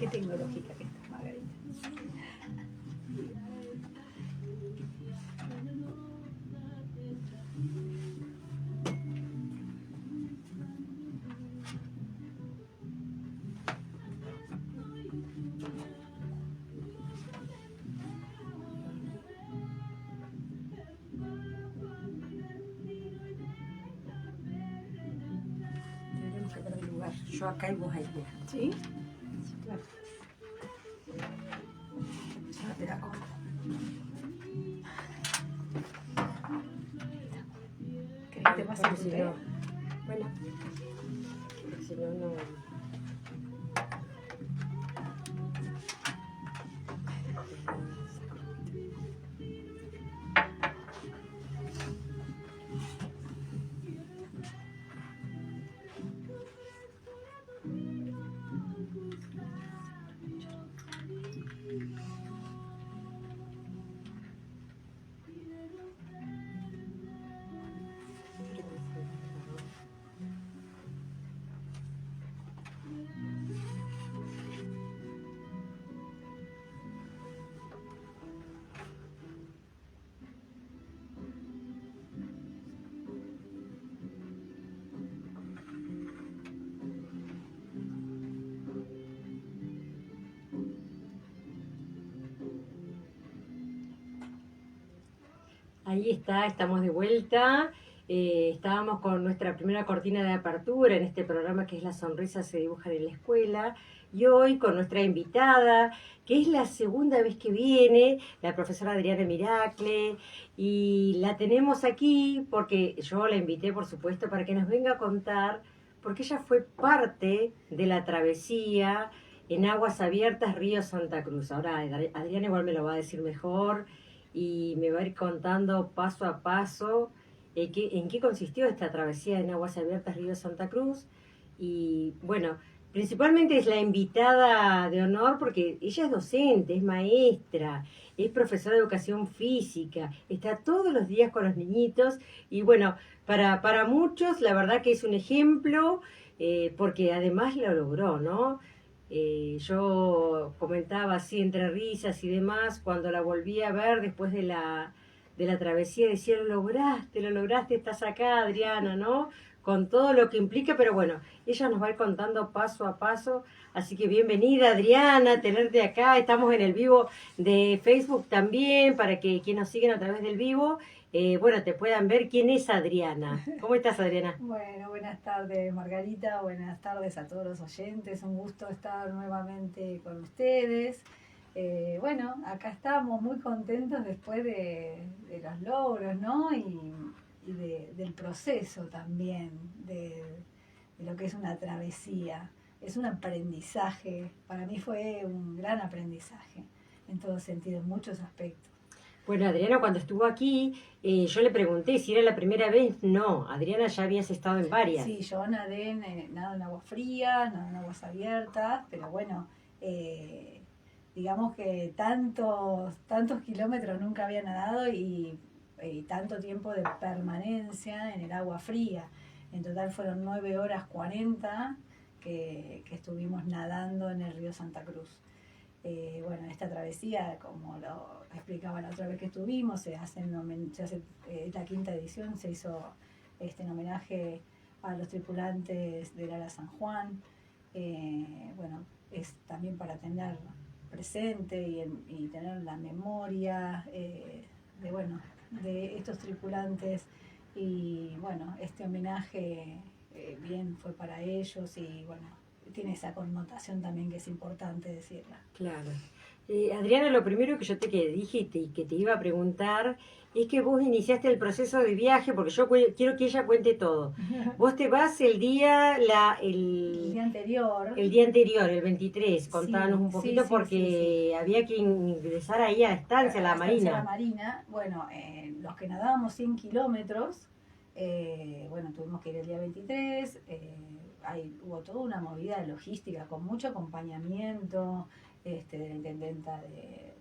Qué tecnológica que está, Margarita. Tenemos que ver el lugar. Yo acá y vos ahí. ¿Sí? Sí, claro. Ya te la como. ¿Querés que te pase el té? Bueno, si no, no. Ahí está, estamos de vuelta. Estábamos con nuestra primera cortina de apertura en este programa que es La sonrisa se dibuja en la escuela. Y hoy con nuestra invitada, que es la segunda vez que viene, la profesora Adriana Miracle. Y la tenemos aquí porque yo la invité, por supuesto, para que nos venga a contar, porque ella fue parte de la travesía en Aguas Abiertas, Río Santa Cruz. Ahora Adriana igual me lo va a decir mejor y me va a ir contando paso a paso en qué consistió esta travesía en Aguas Abiertas Río Santa Cruz. Y bueno, principalmente es la invitada de honor porque ella es docente, es maestra, es profesora de educación física, está todos los días con los niñitos y bueno, para muchos la verdad que es un ejemplo porque además lo logró, ¿no? Yo comentaba así entre risas y demás, cuando la volví a ver después de la travesía, decía, lo lograste, estás acá, Adriana, ¿no? Con todo lo que implica, pero bueno, ella nos va a ir contando paso a paso, así que bienvenida, Adriana, tenerte acá, estamos en el vivo de Facebook también, para que quienes nos siguen a través del vivo, bueno, te puedan ver quién es Adriana. ¿Cómo estás, Adriana? Bueno, buenas tardes, Margarita, buenas tardes a todos los oyentes, un gusto estar nuevamente con ustedes. Bueno, acá estamos muy contentos después de los logros, ¿no? Y del proceso también, de lo que es una travesía. Es un aprendizaje, para mí fue un gran aprendizaje, en todo sentido, en muchos aspectos. Bueno, Adriana, cuando estuvo aquí, yo le pregunté si era la primera vez. No, Adriana, ya habías estado en varias. Sí, yo nado en agua fría, nado en aguas abiertas, pero bueno, digamos que tantos kilómetros nunca había nadado y tanto tiempo de permanencia en el agua fría. En total fueron 9 horas 40 que estuvimos nadando en el río Santa Cruz. Bueno, esta travesía, como lo explicaba la otra vez que estuvimos, se hace la quinta edición, se hizo en homenaje a los tripulantes del Ara San Juan. Bueno, es también para tener presente y tener la memoria de estos tripulantes. Y bueno, este homenaje bien fue para ellos y bueno, tiene esa connotación también que es importante decirla. Claro. Adriana, lo primero que yo te dije y que te iba a preguntar es que vos iniciaste el proceso de viaje, porque yo quiero que ella cuente todo. Vos te vas el día anterior, el 23, contanos un poquito, porque había que ingresar ahí a la estancia, a la Marina. Bueno, los que nadábamos 100 kilómetros, bueno, tuvimos que ir el día 23, hubo toda una movida logística con mucho acompañamiento de la intendenta de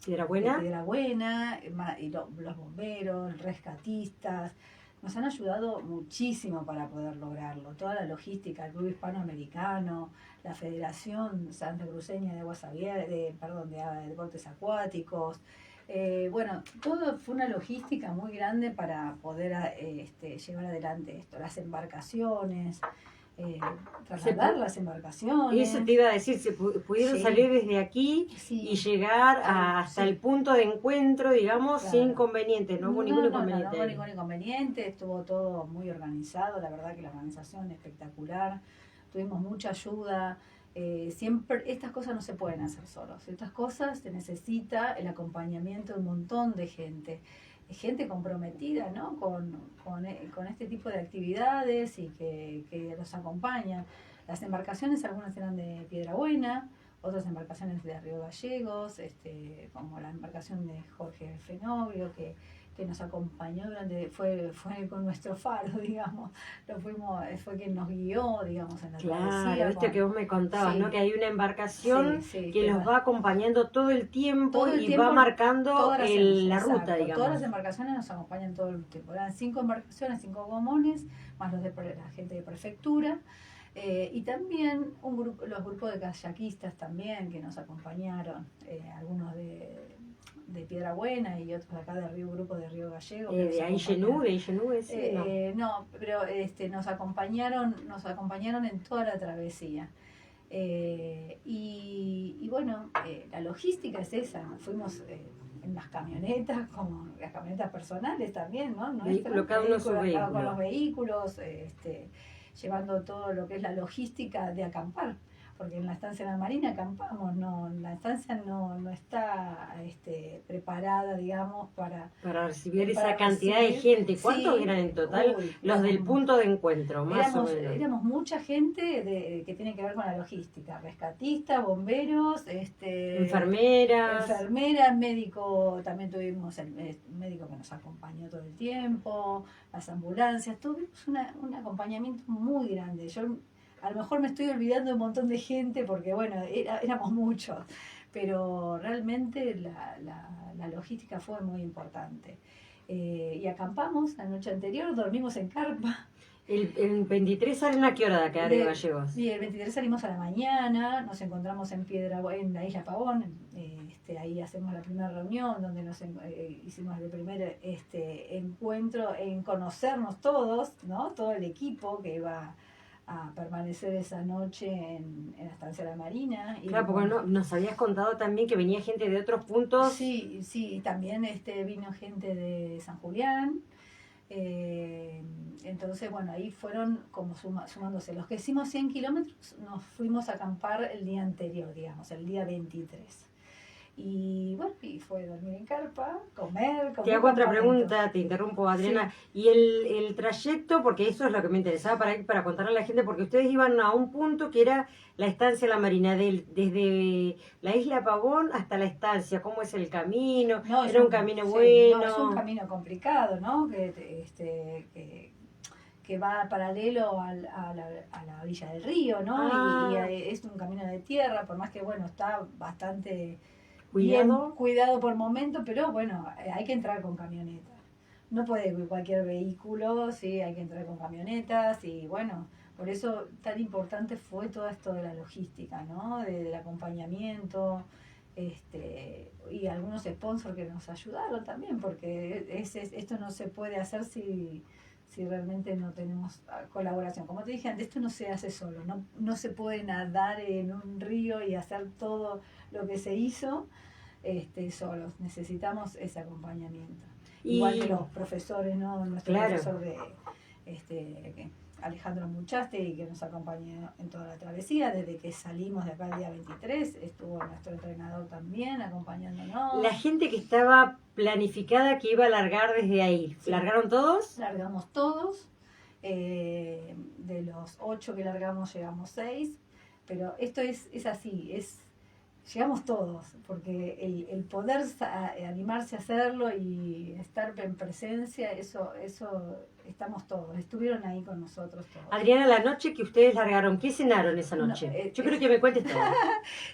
Piedrabuena, y los bomberos, rescatistas, nos han ayudado muchísimo para poder lograrlo. Toda la logística, el Club Hispanoamericano, la Federación Santacruceña de Aguas Abiertas, de Deportes Acuáticos. Bueno, todo fue una logística muy grande para poder llevar adelante esto. Las embarcaciones, trasladar las embarcaciones. Eso te iba a decir, se pudieron salir desde aquí y llegar hasta el punto de encuentro, digamos, sin inconveniente, no hubo ningún inconveniente. No hubo ningún inconveniente, estuvo todo muy organizado, la verdad que la organización espectacular, tuvimos mucha ayuda. Siempre estas cosas no se pueden hacer solos, estas cosas se necesita el acompañamiento de un montón de gente comprometida, ¿no? con este tipo de actividades y que los acompañan. Las embarcaciones, algunas eran de Piedrabuena, otras embarcaciones de Río Gallegos, como la embarcación de Jorge Fenobrio, que nos acompañó fue con nuestro faro, digamos, fue quien nos guió, digamos, en la travesía. Claro, esto que vos me contabas, ¿no? Que hay una embarcación que los va acompañando todo el tiempo y va marcando la ruta, digamos. Todas las embarcaciones nos acompañan todo el tiempo. Eran 5 embarcaciones, 5 gomones, más la gente de prefectura. Y también los grupos de kayakistas también que nos acompañaron, algunos de Piedrabuena y otros de acá grupo de Río Gallego. ¿De Aillenú? No, pero nos acompañaron en toda la travesía. Y bueno, la logística es esa, fuimos en las camionetas, como las camionetas personales también, ¿no? Con los vehículos, llevando todo lo que es la logística de acampar, porque en la estancia de la Marina acampamos, la estancia no está preparada, digamos, para recibir esa cantidad de gente. ¿Cuántos eran en total los del punto de encuentro, más o menos? Éramos mucha gente que tiene que ver con la logística, rescatistas, bomberos, enfermeras, médico, también tuvimos el médico que nos acompañó todo el tiempo, las ambulancias, tuvimos un acompañamiento muy grande. Yo a lo mejor me estoy olvidando de un montón de gente porque, bueno, éramos muchos, pero realmente la logística fue muy importante. Y acampamos la noche anterior, dormimos en carpa. ¿El 23 salen a qué hora de acá de Gallegos? Sí, el 23 salimos a la mañana, nos encontramos en la Isla Pavón, ahí hacemos la primera reunión donde hicimos el primer encuentro en conocernos todos, ¿no? Todo el equipo que iba a permanecer esa noche en la estancia de la Marina. Claro, porque nos habías contado también que venía gente de otros puntos. Sí, también vino gente de San Julián. Entonces, bueno, ahí fueron como sumándose. Los que hicimos 100 kilómetros nos fuimos a acampar el día anterior, digamos, el día 23. Y bueno, y fue dormir en carpa, comer. Te hago otra pregunta, te interrumpo, Adriana. Sí. Y el trayecto, porque eso es lo que me interesaba para contarle a la gente, porque ustedes iban a un punto que era la estancia La Marina, desde la Isla Pavón hasta la estancia. ¿Cómo es el camino? ¿Era un camino bueno? No, es un camino complicado, ¿no? Que va paralelo a la orilla del río, ¿no? Y es un camino de tierra, por más que, bueno, está bastante cuidado por momento, pero bueno, hay que entrar con camioneta. No puede ir cualquier vehículo, sí, hay que entrar con camionetas y bueno, por eso tan importante fue todo esto de la logística, ¿no? Del acompañamiento, y algunos sponsors que nos ayudaron también, porque esto no se puede hacer si realmente no tenemos colaboración. Como te dije antes, esto no se hace solo, no se puede nadar en un río y hacer todo lo que se hizo solos. Necesitamos ese acompañamiento. Igual que los profesores, ¿no? Nuestro profesor Alejandro Muchaste, que nos acompañó en toda la travesía, desde que salimos de acá el día 23, estuvo nuestro entrenador también acompañándonos. La gente que estaba planificada que iba a largar desde ahí, sí. ¿Largaron todos? Largamos todos, de los 8 que largamos llegamos 6, pero esto es así, llegamos todos, porque el poder animarse a hacerlo y estar en presencia, eso estamos todos, estuvieron ahí con nosotros todos. Adriana, la noche que ustedes largaron, ¿qué cenaron esa noche? Yo creo que me cuentes todo.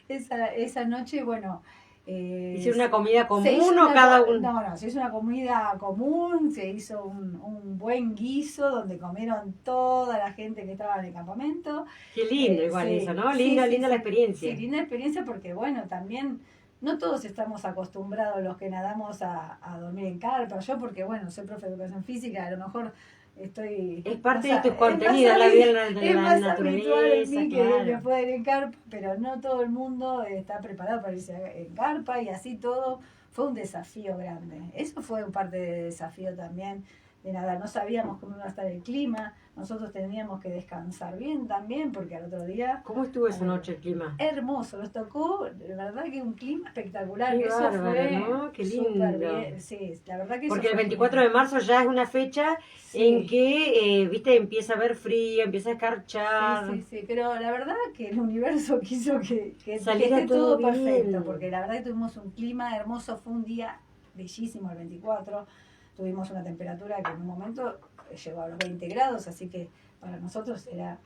Esa noche, bueno, ¿Hicieron una comida se hizo común o cada uno? No, se hizo una comida común, se hizo un buen guiso donde comieron toda la gente que estaba en el campamento. Qué lindo igual Sí, eso, ¿no? sí, Linda, sí, linda la sí. experiencia. Sí, linda experiencia porque, bueno, también no todos estamos acostumbrados los que nadamos a dormir en carpa. Yo porque, bueno, soy profe de educación física, a lo mejor estoy... Es parte más de tus es más contenidos, la vida de es la más habitual en naturaleza, mí que me claro. pueda ir en carpa, pero no todo el mundo está preparado para irse en carpa y así todo fue un desafío grande. Eso fue un parte de desafío también de nada. No sabíamos cómo iba a estar el clima, nosotros teníamos que descansar bien también porque al otro día... ¿Cómo estuvo esa noche el clima? Hermoso, nos tocó, de verdad que un clima espectacular. Qué Eso bárbaro, fue ¿no? Qué súper lindo. bien. Sí, la verdad que Porque eso el fue 24 genial. de marzo ya es una fecha en Sí, que, viste, empieza a haber frío, empieza a sí, escarchar. sí, sí. Pero la verdad que el universo quiso que Saliera esté todo todo perfecto, bien. porque la verdad que tuvimos un clima hermoso, fue un día bellísimo el 24. Tuvimos una temperatura que en un momento llegó a los 20 grados, así que para nosotros era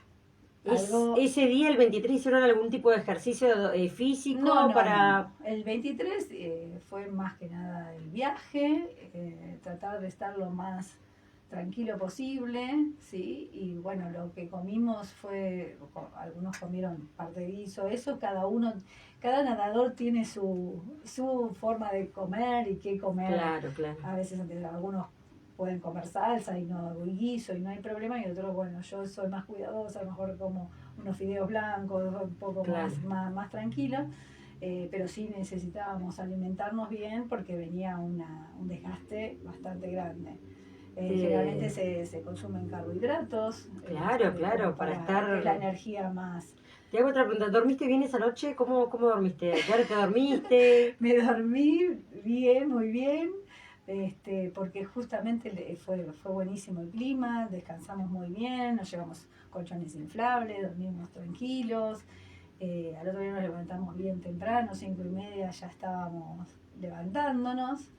algo... Ese día, el 23, hicieron algún tipo de ejercicio físico No, no, para... no. El 23 fue más que nada el viaje, tratar de estar lo más tranquilo posible, ¿sí? Y bueno, lo que comimos fue, algunos comieron parte de guiso, eso cada nadador tiene su forma de comer y qué comer. Claro, claro. A veces algunos pueden comer salsa y no guiso y no hay problema, y otros, bueno, yo soy más cuidadosa, a lo mejor como unos fideos blancos, un poco Claro. más tranquila, pero sí necesitábamos alimentarnos bien porque venía un desgaste bastante grande. Generalmente se consumen carbohidratos. Claro, claro, para estar... que es la energía más... Te hago otra pregunta, ¿dormiste bien esa noche? ¿Cómo dormiste? ¿A qué hora te dormiste? Me dormí bien, muy bien, porque justamente fue buenísimo el clima, descansamos muy bien, nos llevamos colchones inflables, dormimos tranquilos. Al otro día nos levantamos bien temprano, 5:30 ya estábamos levantándonos,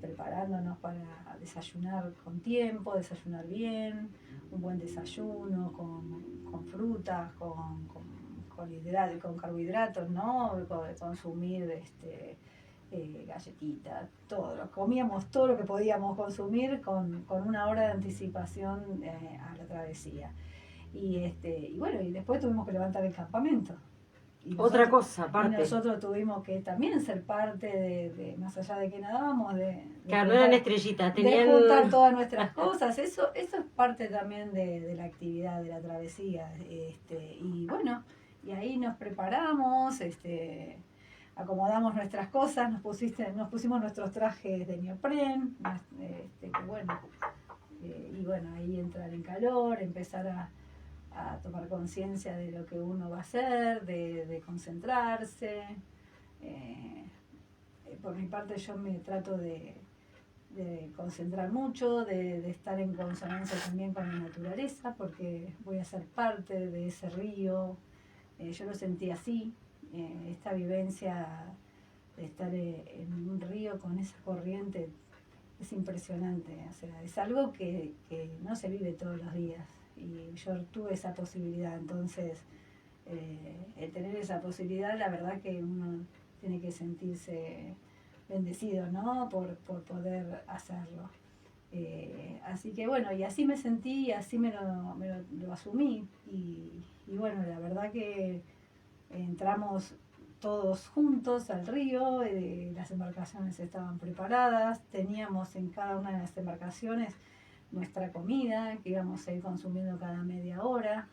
preparándonos para desayunar con tiempo, desayunar bien, un buen desayuno con frutas, con carbohidratos, ¿no? Consumir galletitas, todo. Comíamos todo lo que podíamos consumir con una hora de anticipación a la travesía. Y bueno, y después tuvimos que levantar el campamento. Otra cosa, Y aparte. nosotros tuvimos que también ser parte de más allá de que nadábamos, Claro, no eran estrellitas, tenían... de juntar todas nuestras cosas. Eso es parte también de la actividad, de la travesía. Y bueno, y ahí nos preparamos, acomodamos nuestras cosas, nos pusimos nuestros trajes de neopren, que bueno, y bueno, ahí entrar en calor, empezar a tomar conciencia de lo que uno va a hacer, de concentrarse. Por mi parte yo me trato de concentrar mucho, de estar en consonancia también con la naturaleza, porque voy a ser parte de ese río. Yo lo sentí así, esta vivencia de estar en un río con esa corriente es impresionante. O sea, es algo que no se vive todos los días. Y yo tuve esa posibilidad, entonces el tener esa posibilidad, la verdad que uno tiene que sentirse bendecido, ¿no? Por poder hacerlo. Así que bueno, y así me sentí, y así me lo asumí, y bueno, la verdad que entramos todos juntos al río, las embarcaciones estaban preparadas, teníamos en cada una de las embarcaciones nuestra comida que íbamos a ir consumiendo cada media hora,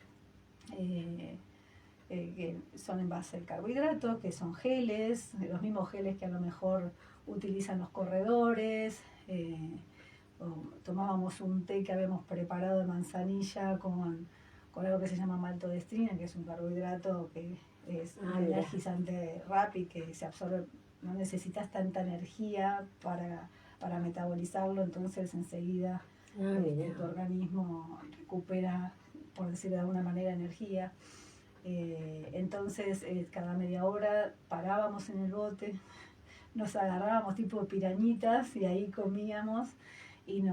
que son en base al carbohidrato, que son geles, los mismos geles que a lo mejor utilizan los corredores. Tomábamos un té que habíamos preparado de manzanilla con algo que se llama maltodextrina, que es un carbohidrato que es energizante rápido, que se absorbe, no necesitas tanta energía para metabolizarlo, entonces enseguida tu organismo recupera, por decirlo de alguna manera, energía. Entonces cada media hora parábamos en el bote, nos agarrábamos tipo pirañitas y ahí comíamos, y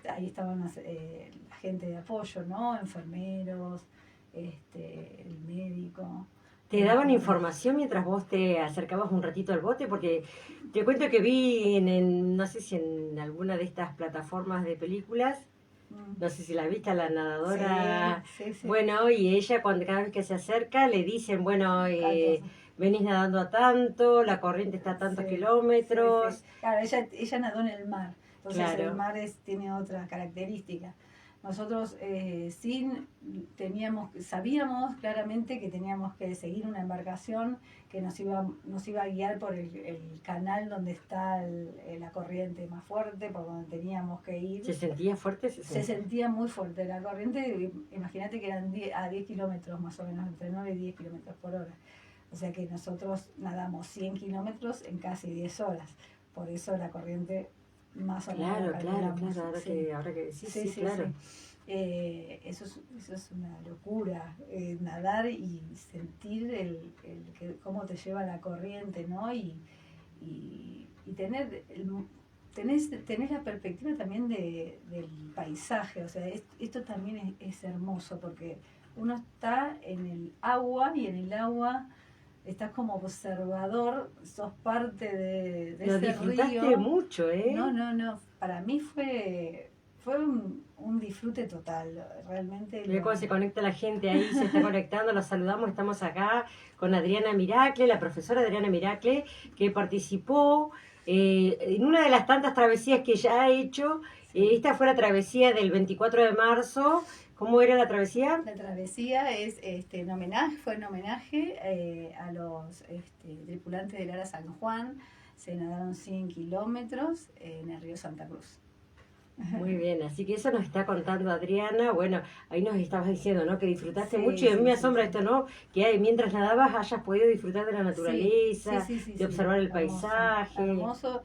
ahí estaban la gente de apoyo, ¿no? Enfermeros, el médico. ¿Te daban información mientras vos te acercabas un ratito al bote? Porque te cuento que vi no sé si en alguna de estas plataformas de películas, no sé si la viste, a la nadadora, sí. Bueno, y ella cada vez que se acerca le dicen, bueno, venís nadando a tanto, la corriente está a tantos kilómetros. Sí. Claro, ella nadó en el mar, entonces claro. El mar tiene otras características. Nosotros sabíamos claramente que teníamos que seguir una embarcación que nos iba a guiar por el canal donde está la corriente más fuerte, por donde teníamos que ir. ¿Se sentía fuerte? Se sentía muy fuerte. La corriente, imagínate que eran a 10 kilómetros más o menos, entre 9 y 10 kilómetros por hora. O sea que nosotros nadamos 100 kilómetros en casi 10 horas. Por eso la corriente más o menos. Claro, ahora que decís, sí, claro. Eso es una locura, nadar y sentir cómo te lleva la corriente, ¿no? Y tenés la perspectiva también del paisaje, o sea, esto también es hermoso porque uno está en el agua y en el agua estás como observador, sos parte de ese río. Lo disfrutaste mucho, ¿eh? No, para mí fue un disfrute total, realmente. Mira cómo se conecta la gente ahí, se está conectando, los saludamos, estamos acá con Adriana Miracle, la profesora Adriana Miracle, que participó en una de las tantas travesías que ya ha hecho. Esta fue la travesía del 24 de marzo. ¿Cómo era la travesía? La travesía fue en homenaje a los tripulantes del Ara San Juan. Se nadaron 100 kilómetros en el río Santa Cruz. Muy bien, así que eso nos está contando Adriana. Bueno, ahí nos estabas diciendo, ¿no? Que disfrutaste mucho y a mí me asombra esto, ¿no? Que mientras nadabas hayas podido disfrutar de la naturaleza, de observar el paisaje. Hermoso.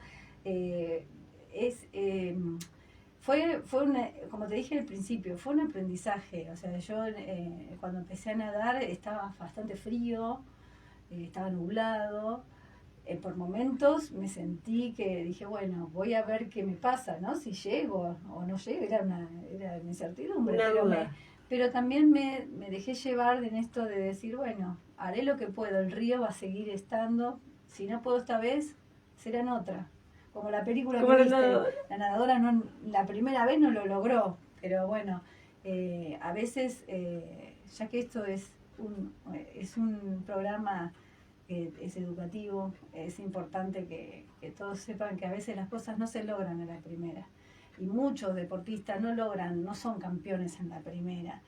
Como te dije al principio, fue un aprendizaje. O sea, yo cuando empecé a nadar estaba bastante frío, estaba nublado. Por momentos me sentí que dije, bueno, voy a ver qué me pasa, ¿no? Si llego o no llego, era una incertidumbre. Pero también me dejé llevar en esto de decir, bueno, haré lo que puedo, el río va a seguir estando, si no puedo esta vez, será en otra. Como la película que viste, la nadadora la primera vez no lo logró, pero bueno, a veces, ya que esto es un programa que es educativo, es importante que todos sepan que a veces las cosas no se logran en la primera. Y muchos deportistas no son campeones en la primera.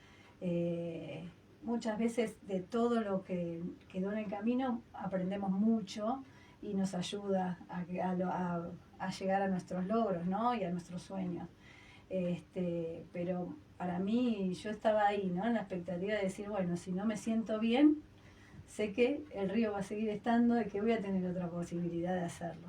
Muchas veces de todo lo que quedó en el camino aprendemos mucho y nos ayuda a llegar a nuestros logros, ¿no? Y a nuestros sueños. Pero para mí, yo estaba ahí, ¿no? En la expectativa de decir, bueno, si no me siento bien, sé que el río va a seguir estando y que voy a tener otra posibilidad de hacerlo.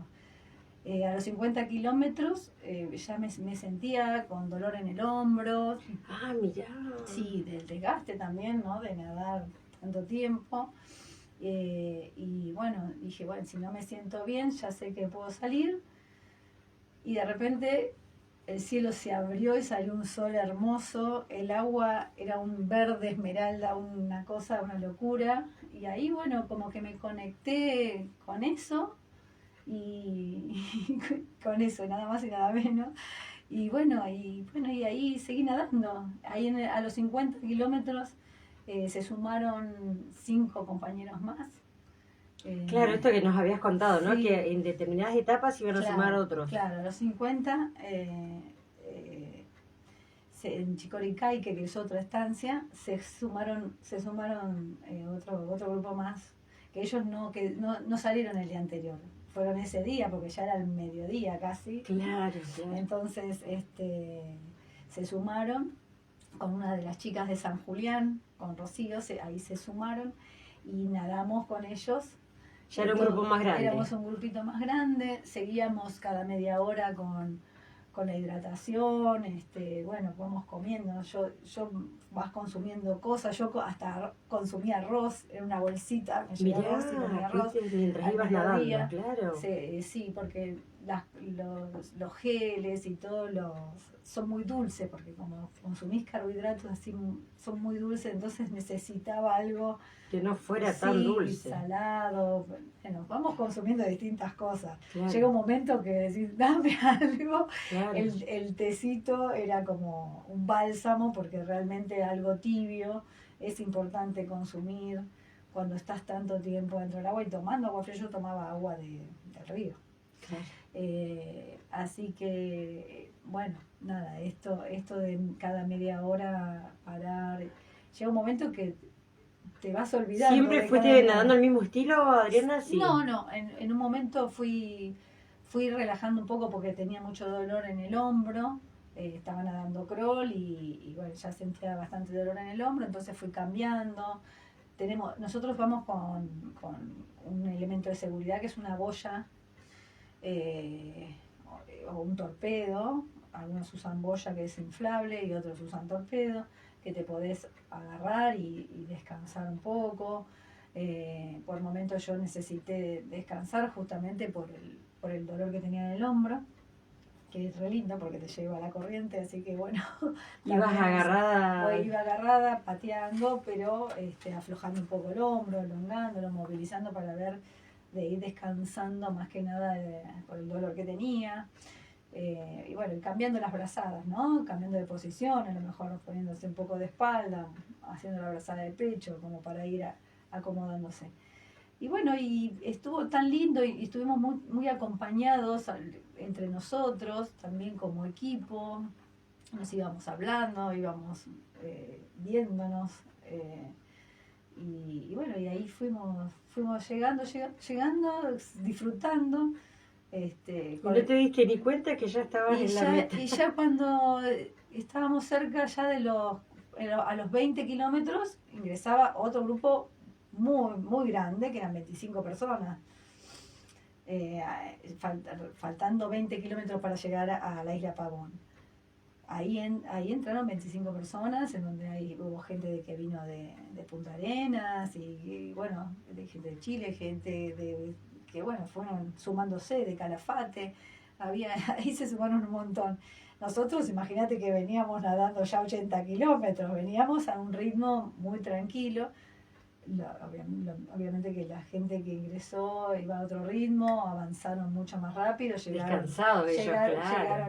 A los 50 kilómetros ya me sentía con dolor en el hombro. Ah, mirá. Sí, del desgaste también, ¿no? De nadar tanto tiempo. Y bueno, dije, bueno, si no me siento bien, ya sé que puedo salir. Y de repente el cielo se abrió y salió un sol hermoso, el agua era un verde esmeralda, una locura. Y ahí, bueno, como que me conecté con eso y con eso, nada más y nada menos. Y bueno, y ahí seguí nadando. Ahí a los 50 kilómetros se sumaron 5 compañeros más. Claro, esto que nos habías contado, ¿no? Sí. Que en determinadas etapas iban a sumar otros. Claro, a los 50, en Chicoricay, que es otra estancia, se sumaron otro grupo más, que ellos no salieron el día anterior, fueron ese día, porque ya era el mediodía casi. Claro. Entonces, se sumaron con una de las chicas de San Julián, con Rocío, ahí se sumaron, y nadamos con ellos. Ya era un grupo más grande. Éramos un grupito más grande, seguíamos cada media hora con la hidratación, bueno, vamos comiendo, yo vas consumiendo cosas, yo hasta consumía arroz en una bolsita, me llevaba arroz y comía arroz. Mientras ibas nadando, claro. Sí, porque los geles y todos son muy dulces, porque como consumís carbohidratos así son muy dulces, entonces necesitaba algo que no fuera tan dulce. Salado. Bueno, vamos consumiendo distintas cosas. Claro. Llega un momento que decís, dame algo. Claro. El tecito era como un bálsamo, porque realmente algo tibio es importante consumir cuando estás tanto tiempo dentro del agua y tomando agua fría. Yo tomaba agua del río. Claro. Así que, bueno, nada, esto de cada media hora parar, llega un momento que te vas olvidando. ¿Siempre fuiste nadando al mismo estilo, Adriana? Sí. No, en un momento fui relajando un poco porque tenía mucho dolor en el hombro, estaba nadando crawl y bueno, ya sentía bastante dolor en el hombro, entonces fui cambiando. Nosotros vamos con un elemento de seguridad que es una boya o un torpedo. Algunos usan boya, que es inflable, y otros usan torpedo, que te podés agarrar y descansar un poco. Por momentos yo necesité descansar justamente por el dolor que tenía en el hombro, que es re lindo porque te lleva la corriente, así que bueno. Ibas agarrada. Iba agarrada, pateando, pero aflojando un poco el hombro, elongándolo, movilizando para ver de ir descansando más que nada por el dolor que tenía. Y bueno, cambiando las brazadas, ¿no? Cambiando de posición, a lo mejor poniéndose un poco de espalda, haciendo la brazada de pecho, como para ir acomodándose. Y bueno, y estuvo tan lindo y estuvimos muy, muy acompañados entre nosotros, también como equipo. Nos íbamos hablando, íbamos viéndonos. Y bueno, y ahí fuimos llegando, disfrutando. ¿Y no te diste ni cuenta que ya estabas en la meta? Y ya cuando estábamos cerca ya a los 20 kilómetros, ingresaba otro grupo muy, muy grande, que eran 25 personas. Faltando 20 kilómetros para llegar a la isla Pavón. Ahí entraron 25 personas, en donde hubo gente que vino de Punta Arenas, y bueno, gente de Chile, gente que bueno, fueron sumándose, de Calafate, ahí se sumaron un montón. Nosotros, imagínate que veníamos nadando ya 80 kilómetros, veníamos a un ritmo muy tranquilo. Obviamente que la gente que ingresó iba a otro ritmo, avanzaron mucho más rápido, llegaron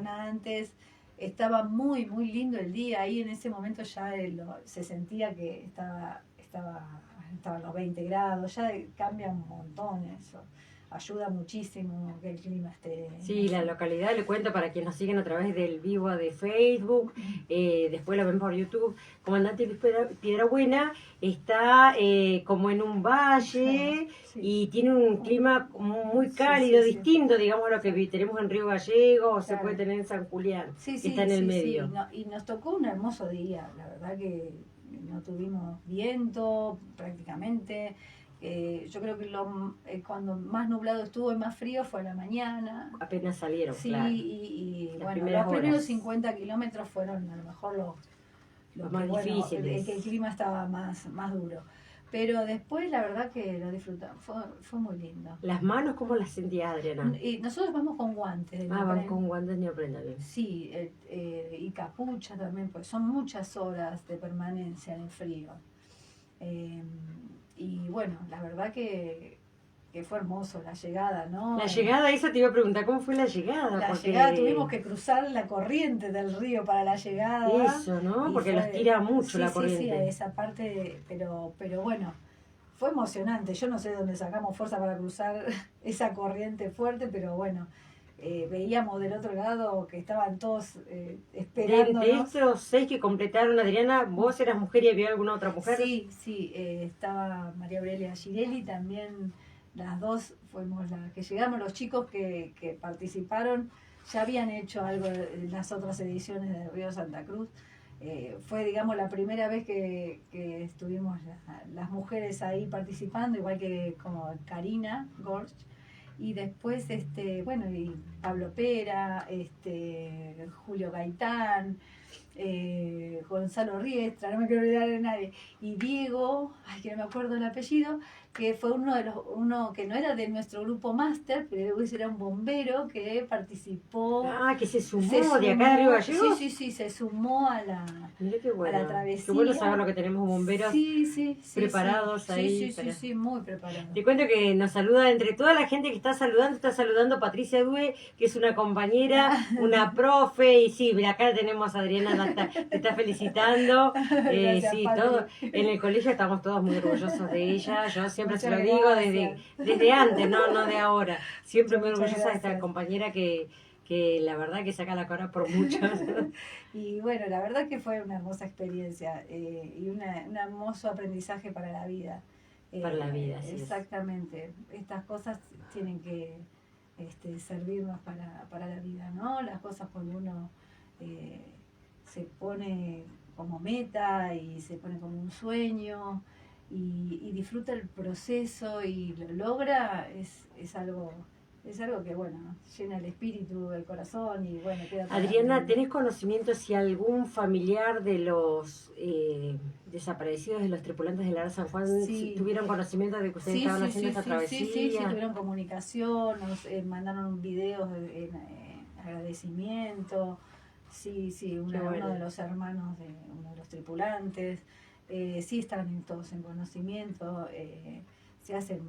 antes. Estaba muy, muy lindo el día. Ahí en ese momento ya se sentía que estaban los 20 grados, ya cambia un montón eso. Ayuda muchísimo que el clima esté... Sí, la localidad, le cuento para quienes nos siguen a través del vivo de Facebook, después lo ven por YouTube. Comandante Piedrabuena está como en un valle, sí. Y tiene un clima muy cálido, sí, distinto, digamos, a lo que tenemos en Río Gallegos, claro. Se puede tener en San Julián, que está en el medio. Sí. No, y nos tocó un hermoso día, la verdad que no tuvimos viento prácticamente. Yo creo que cuando más nublado estuvo y más frío fue a la mañana. Apenas salieron, sí, claro. Y bueno, los primeros 50 kilómetros fueron a lo mejor los más difíciles. El clima estaba más duro. Pero después la verdad que lo disfrutamos, fue muy lindo. ¿Las manos cómo las sentías, Adriana? Y nosotros vamos con guantes. Van con guantes neopren también. Sí, y capucha también, pues son muchas horas de permanencia en el frío. Y bueno, la verdad que fue hermoso la llegada, ¿no? La llegada, esa te iba a preguntar, ¿cómo fue la llegada? Llegada, tuvimos que cruzar la corriente del río para la llegada. Eso, ¿no? Porque los tira mucho la corriente. Sí, esa parte, pero bueno, fue emocionante. Yo no sé dónde sacamos fuerza para cruzar esa corriente fuerte, pero bueno, veíamos del otro lado que estaban todos esperándonos. De estos 6 que completaron, Adriana, ¿vos eras mujer y había alguna otra mujer? Sí, estaba María Aurelia Girelli, también las dos fuimos las que llegamos. Los chicos que participaron ya habían hecho algo en las otras ediciones de Río Santa Cruz. Fue, digamos, la primera vez que estuvimos las mujeres ahí participando, igual que como Karina Gorch. Y después, bueno, y Pablo Pera, Julio Gaitán, Gonzalo Riestra, no me quiero olvidar de nadie, y Diego, que no me acuerdo el apellido, que fue uno que no era de nuestro grupo máster, pero era un bombero que participó. Ah, que se sumó de acá de Río Gallegos. Sí, se sumó a la, Mirá qué bueno. a la travesía. Qué bueno saber lo que tenemos bomberos preparados ahí. Sí, muy preparados. Te cuento que nos saluda, entre toda la gente que está saludando Patricia Due, que es una compañera, una profe, y sí, mira, acá tenemos a Adriana, te está felicitando. Gracias, sí, Patri. todo. En el colegio estamos todos muy orgullosos de ella. Yo siempre se lo Muchas digo gracias. desde antes, no de ahora. Siempre muy Muchas orgullosa de esta gracias. compañera que la verdad que saca la cara por muchos. Y bueno, la verdad que fue una hermosa experiencia y un hermoso aprendizaje para la vida. Para la vida, sí. Exactamente. Estas cosas tienen que servirnos para la vida, ¿no? Las cosas cuando uno se pone como meta y se pone como un sueño y disfruta el proceso y lo logra, es algo que, bueno, llena el espíritu, el corazón y, bueno, queda... Adriana, ¿tenés conocimiento si algún familiar de los desaparecidos de los tripulantes del ARA San Juan tuvieron conocimiento de que ustedes estaban haciendo esta travesía? Sí, tuvieron comunicación, nos mandaron videos de agradecimiento. Sí, uno de los hermanos de uno de los tripulantes. Sí estaban todos en conocimiento. Se hacen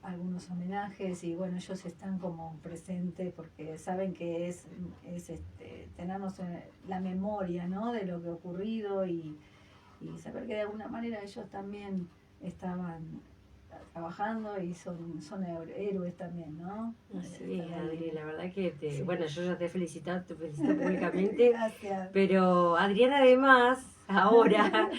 algunos homenajes y bueno, ellos están como presentes porque saben que es tenernos la memoria, ¿no?, de lo que ha ocurrido y saber que de alguna manera ellos también estaban trabajando y son héroes también, ¿no? Sí, Adri, la verdad que bueno, yo ya te he felicitado públicamente. Gracias. Pero Adriana además ahora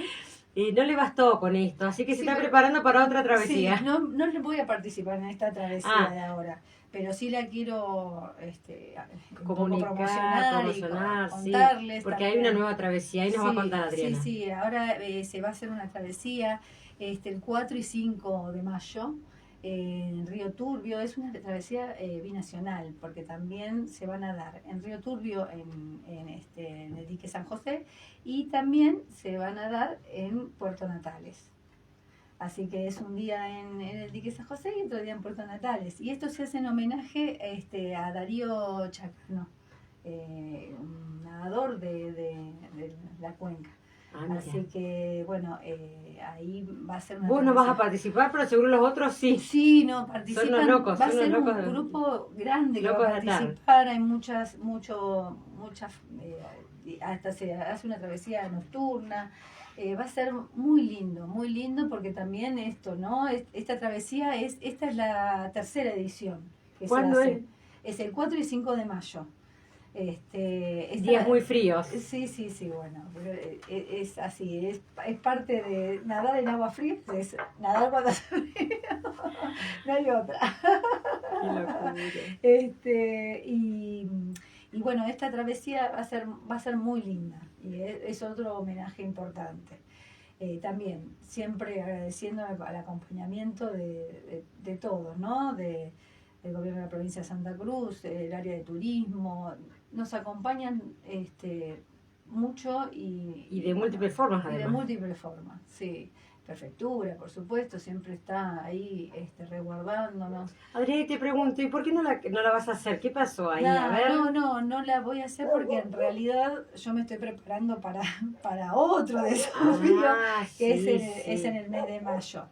no le bastó con esto, así que se está preparando para otra travesía. Sí, no le voy a participar en esta travesía de ahora, pero sí la quiero promocionar, contarles. Porque también. Hay una nueva travesía, ahí nos va a contar Adriana. Sí, ahora se va a hacer una travesía el 4 y 5 de mayo en Río Turbio. Es una travesía binacional, porque también se van a dar en Río Turbio, en el dique San José, y también se van a dar en Puerto Natales. Así que es un día en el dique San José y otro día en Puerto Natales. Y esto se hace en homenaje a Darío Chacano, un nadador de la cuenca. Así que, bueno, ahí va a ser una... Vos no vas a participar, pero seguro los otros sí. Sí, no, participan. Son los locos, va a ser un grupo grande que va a participar. Hay muchas hasta se hace una travesía nocturna. Va a ser muy lindo, porque también esto, ¿no? Esta travesía esta es la tercera edición que ¿Cuándo se hace. Es el 4 y 5 de mayo. Días muy fríos. Sí, bueno, pero es así, es parte de nadar en agua fría, es nadar cuando hace frío, no hay otra. Y bueno, esta travesía va a ser muy linda y es otro homenaje importante. También siempre agradeciendo al acompañamiento de todos, ¿no? Del gobierno de la provincia de Santa Cruz, el área de turismo, nos acompañan mucho y de múltiples formas, además. Y de múltiples formas, sí. Prefectura, por supuesto, siempre está ahí resguardándonos. Adriana, te pregunto, ¿y por qué no la vas a hacer? ¿Qué pasó ahí? No la voy a hacer porque en realidad yo me estoy preparando para otro desafío que es en el mes de mayo.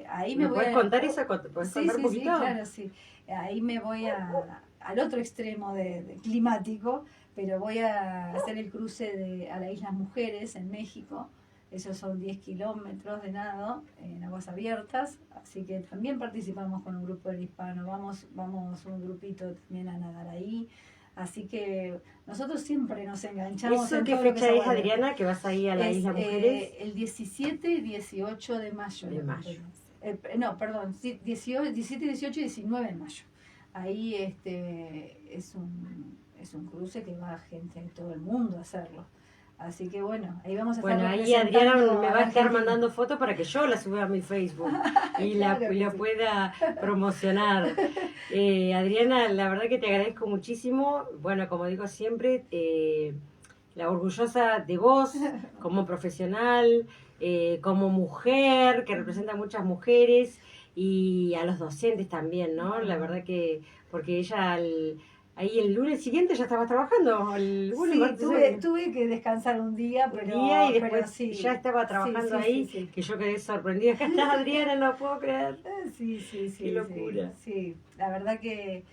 Ahí me puedes contar eso? ¿Puedes contar un poquito? Sí, claro, sí. Ahí me voy al otro extremo climático, pero voy a hacer el cruce a la Islas Mujeres en México. Esos son 10 kilómetros de nado en aguas abiertas, así que también participamos con un grupo del hispano, vamos un grupito también a nadar ahí, así que nosotros siempre nos enganchamos. ¿Eso qué fecha es, Adriana, que vas ahí a la Isla Mujeres? El 17 y 18 de mayo. No, perdón, 17, 18 y 19 de mayo. Ahí es un cruce que va gente de todo el mundo a hacerlo. Así que bueno, ahí vamos a estar. Bueno, ahí Adriana me va a estar mandando fotos para que yo la suba a mi Facebook y la pueda promocionar. Adriana, la verdad que te agradezco muchísimo. Bueno, como digo siempre, la orgullosa de vos como profesional, como mujer, que representa a muchas mujeres, y a los docentes también, ¿no? La verdad que, porque ella ahí el lunes siguiente ya estaba trabajando. El lunes, Sí, martes, tuve que descansar un día, un pero, día y pero después sí. ya estaba trabajando Sí, ahí, sí. que yo quedé sorprendida. Acá está Adriana, no puedo creer. Sí. Qué locura. Sí, la verdad que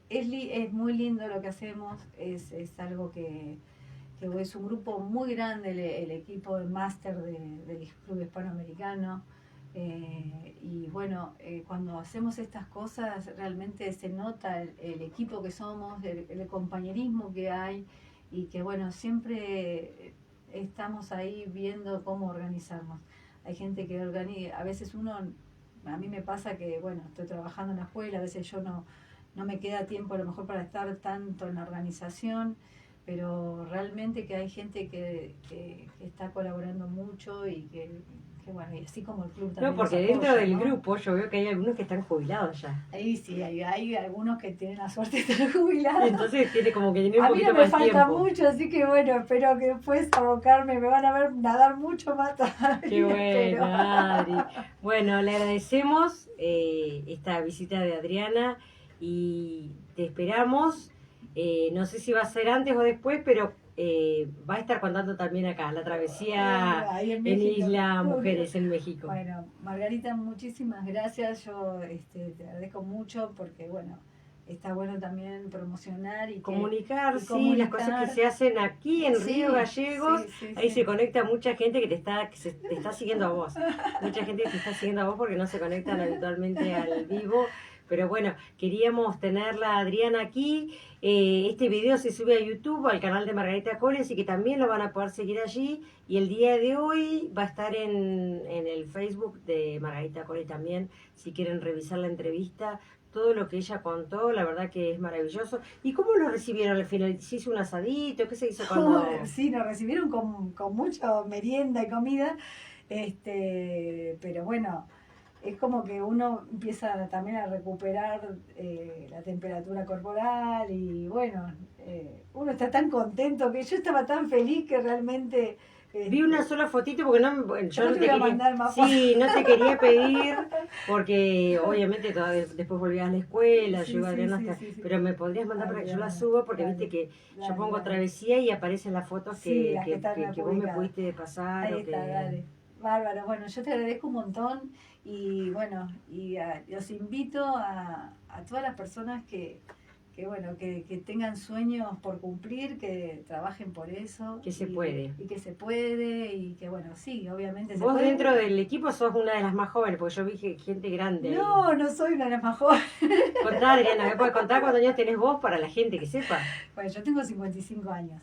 es muy lindo lo que hacemos, es algo que es un grupo muy grande, el equipo de máster del Club Hispanoamericano. Y bueno, cuando hacemos estas cosas realmente se nota el equipo que somos, el compañerismo que hay, y que bueno, siempre estamos ahí viendo cómo organizarnos. Hay gente que organiza, a veces a mí me pasa que bueno, estoy trabajando en la escuela, a veces yo no me queda tiempo a lo mejor para estar tanto en la organización, pero realmente que hay gente que está colaborando mucho y que bueno, y así como el club también. No, porque nos dentro apoya, del ¿no? grupo yo veo que hay algunos que están jubilados ya. Ahí sí, hay algunos que tienen la suerte de estar jubilados. Entonces tiene como que tener un a mí poquito no me más falta tiempo. mucho, así que bueno, espero que después abocarme, me van a ver nadar mucho más todavía. Qué bueno, pero... Adri. Bueno, le agradecemos esta visita de Adriana y te esperamos. No sé si va a ser antes o después, pero va a estar contando también acá la travesía ahí en México. Isla Mujeres en México. Bueno, Margarita, muchísimas gracias. Yo te agradezco mucho porque, bueno, está bueno también promocionar y comunicar, sí, las cosas que se hacen aquí en Río Gallegos. Ahí se conecta mucha gente que te está siguiendo a vos. Mucha gente que te está siguiendo a vos porque no se conectan habitualmente al vivo. Pero bueno, queríamos tenerla Adriana aquí. Este video se sube a YouTube, al canal de Margarita Cole, así que también lo van a poder seguir allí. Y el día de hoy va a estar en el Facebook de Margarita Cole también, si quieren revisar la entrevista. Todo lo que ella contó, la verdad que es maravilloso. ¿Y cómo lo recibieron al final? ¿Se hizo un asadito? ¿Qué se hizo cuando...? Sí, nos recibieron con mucha merienda y comida, pero bueno, es como que uno empieza también a recuperar la temperatura corporal y bueno, uno está tan contento que yo estaba tan feliz que realmente... Vi una sola fotito porque yo no te quería mandar más no te quería pedir porque obviamente después volví a la escuela, yo Adriana pero me podrías mandar para que yo la suba porque viste que yo pongo travesía y aparecen las fotos que vos me pudiste pasar. Ahí está, dale. Bárbaro, bueno, yo te agradezco un montón y bueno, y los invito a todas las personas que tengan sueños por cumplir, que trabajen por eso. Que se puede. Y que se puede, y que bueno, sí, obviamente se puede. Vos dentro del equipo sos una de las más jóvenes, porque yo vi gente grande. No, no soy una de las más jóvenes. Contá, Adriana, ¿me puedes contar cuántos años tenés vos para la gente que sepa? Bueno, yo tengo 55 años.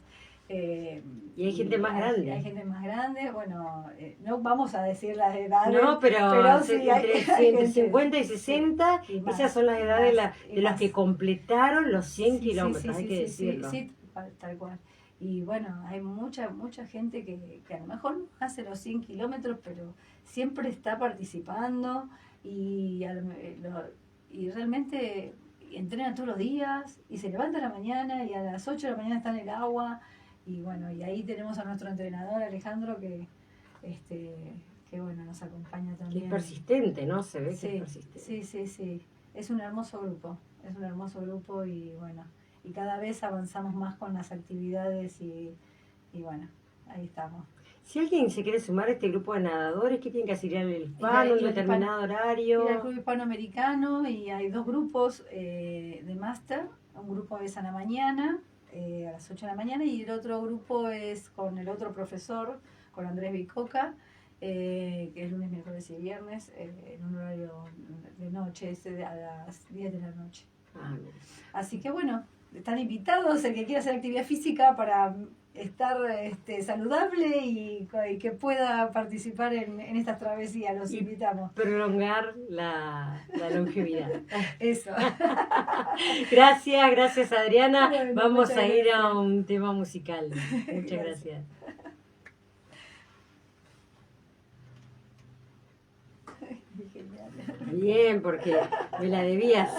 Y hay gente más grande. Hay gente más grande, bueno, no vamos a decir las edades. No, pero sí, entre 50 y 60, sí, esas son las edades de los que completaron los 100 kilómetros, hay que decirlo. Sí, tal cual. Y bueno, hay mucha gente que a lo mejor no hace los 100 kilómetros, pero siempre está participando y realmente entrena todos los días y se levanta a la mañana y a las 8 de la mañana está en el agua. Y bueno, y ahí tenemos a nuestro entrenador Alejandro que bueno, nos acompaña también. Es persistente, ¿no? Se ve que es persistente. Sí. Es un hermoso grupo y bueno, y cada vez avanzamos más con las actividades y bueno, ahí estamos. Si alguien se quiere sumar a este grupo de nadadores, ¿qué tienen que hacer? ¿Ir al hispano, un determinado horario? Ir al Club Hispanoamericano y hay 2 grupos de máster. Un grupo es a la mañana, a las 8 de la mañana, y el otro grupo es con el otro profesor, con Andrés Bicoca, que es lunes, miércoles y viernes, en un horario de noche, a las 10 de la noche. Así que bueno, están invitados el que quiera hacer actividad física para estar saludable y que pueda participar en estas travesías, los invitamos. Prolongar la longevidad. Eso. Gracias Adriana. Bueno, vamos a ir a un tema musical. Muchas gracias. Bien, porque me la debías.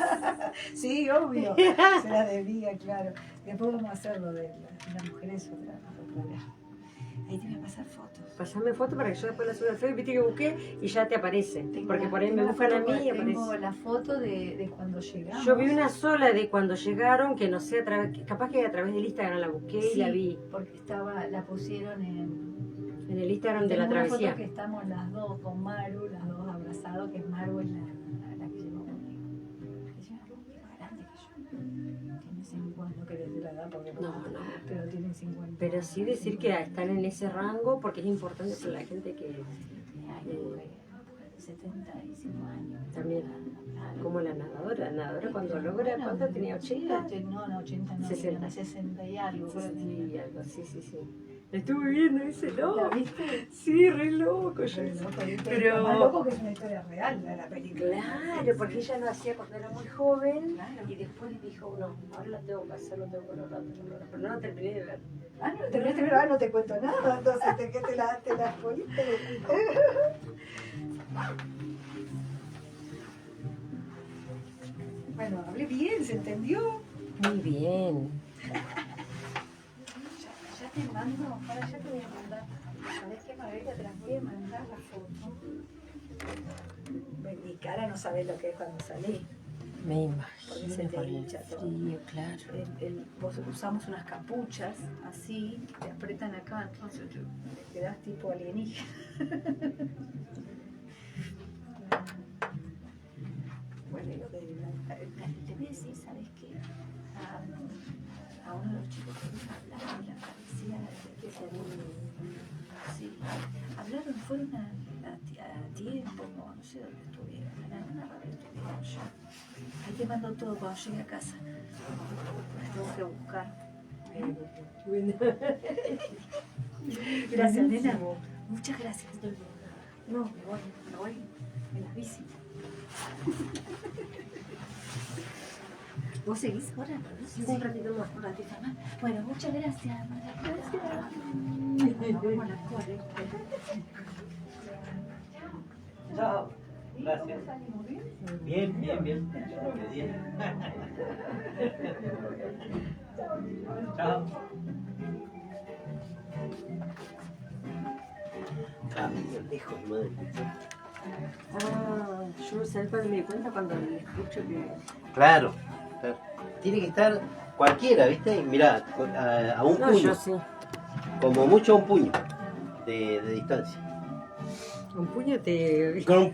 Sí, obvio, se la debía, claro. Después vamos a hacer lo de las mujeres otra vez. Ahí te voy a pasar fotos. Pasame foto para que yo después la suba al Facebook, viste que busqué y ya te aparece. Porque por ahí me buscan a mí y Tengo aparece. la foto de cuando llegamos. Yo vi una sola de cuando llegaron, que no sé, capaz que a través del Instagram la busqué y Sí, la vi. porque la pusieron En el Instagram de la tengo una travesía. foto que estamos las dos con Maru, las dos abrazados, que Maru es la que llevó conmigo. Ella es más grande que yo. Tiene 50, no querés decir la edad porque No. pero tiene 50. Pero sí decir que están en ese rango porque es importante para la gente que Hay mujer de 75 años. también, como la nadadora cuando logra, ¿cuánto tenía? ¿80? No, 80 no, 60. 60 y algo. Sí, algo así, sí. La estuve viendo, dice, no. ¿La viste? Sí, re loco. Yo Re loco, pero más loco que es una historia real de la película. claro, porque ella lo hacía cuando era muy joven. Claro. Y después dijo, no, ahora la tengo que hacer, lo tengo que lograr, pero no la terminé de ver. Ah, no, terminaste de grabar, no te cuento nada, entonces ¿qué te la poniste? Bueno, hablé bien, ¿se entendió? Muy bien. Ya te mando, ahora ya te voy a mandar. ¿Sabes qué, Margarita? Te las voy a mandar la foto. Mi cara no sabes lo que es cuando salí. Me Porque se imagino te por el hincha todo. frío, claro. Vos usamos unas capuchas así, te apretan acá, entonces te quedás tipo alienígena. Bueno, y lo que le voy a decir, ¿sabes qué? A uno de los chicos que vino a hablar de la travesía que sí, hablaron, fueron a tiempo, no sé dónde estuvieron, en alguna radio estuvieron yo. Ahí te mando todo cuando llegue a casa. Las tengo que buscar. Gracias, nena. Muchas gracias. No, me voy en la bici. ¿Vos seguís ahora? Sí, un ratito más. Un ratito más. Bueno, muchas gracias. Gracias. Nos vemos a la cole. Chao. Gracias. ¿Salimos bien? Bien. Bien. Chao. Camino lejos, madre. Ah, yo sabes cuando me di cuenta cuando le escucho que Claro. Tiene que estar cualquiera, ¿viste? Mirá, a un no, puño, yo sí. como mucho a un puño de distancia. Un puño te. Con un-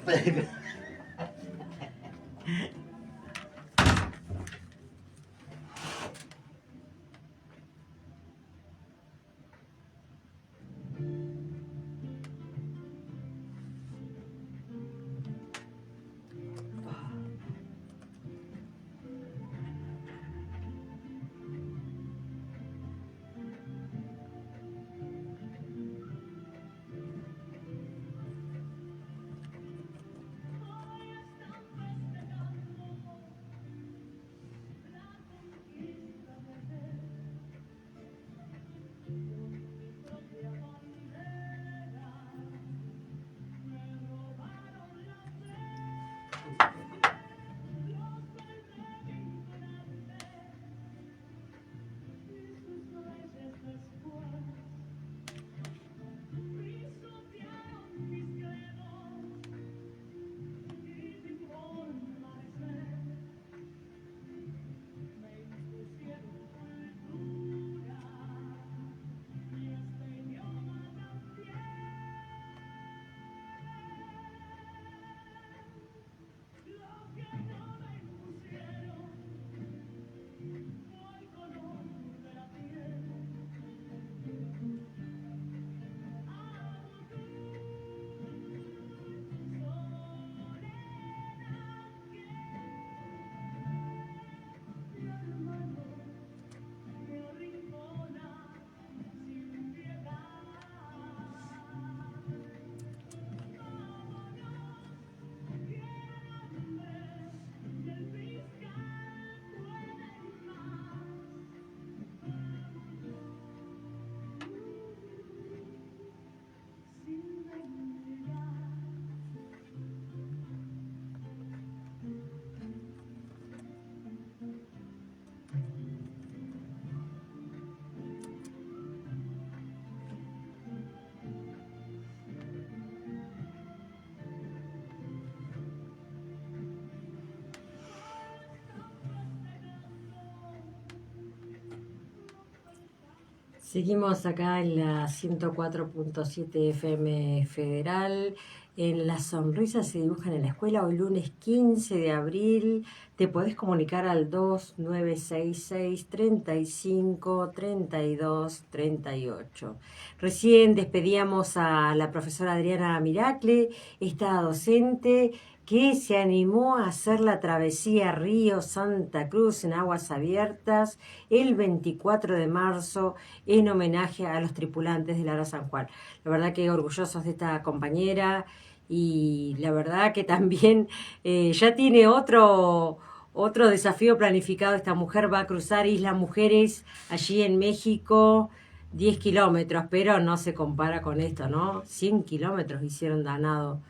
Seguimos acá en la 104.7 FM Federal, en Las sonrisas se dibujan en la escuela, hoy lunes 15 de abril. Te podés comunicar al 2966-35-32-38. Recién despedíamos a la profesora Adriana Miracle, esta docente que se animó a hacer la travesía Río-Santa Cruz en aguas abiertas el 24 de marzo en homenaje a los tripulantes del Ara San Juan. La verdad que orgullosos de esta compañera y la verdad que también ya tiene otro desafío planificado. Esta mujer va a cruzar Islas Mujeres allí en México, 10 kilómetros, pero no se compara con esto, ¿no? 100 kilómetros hicieron danado.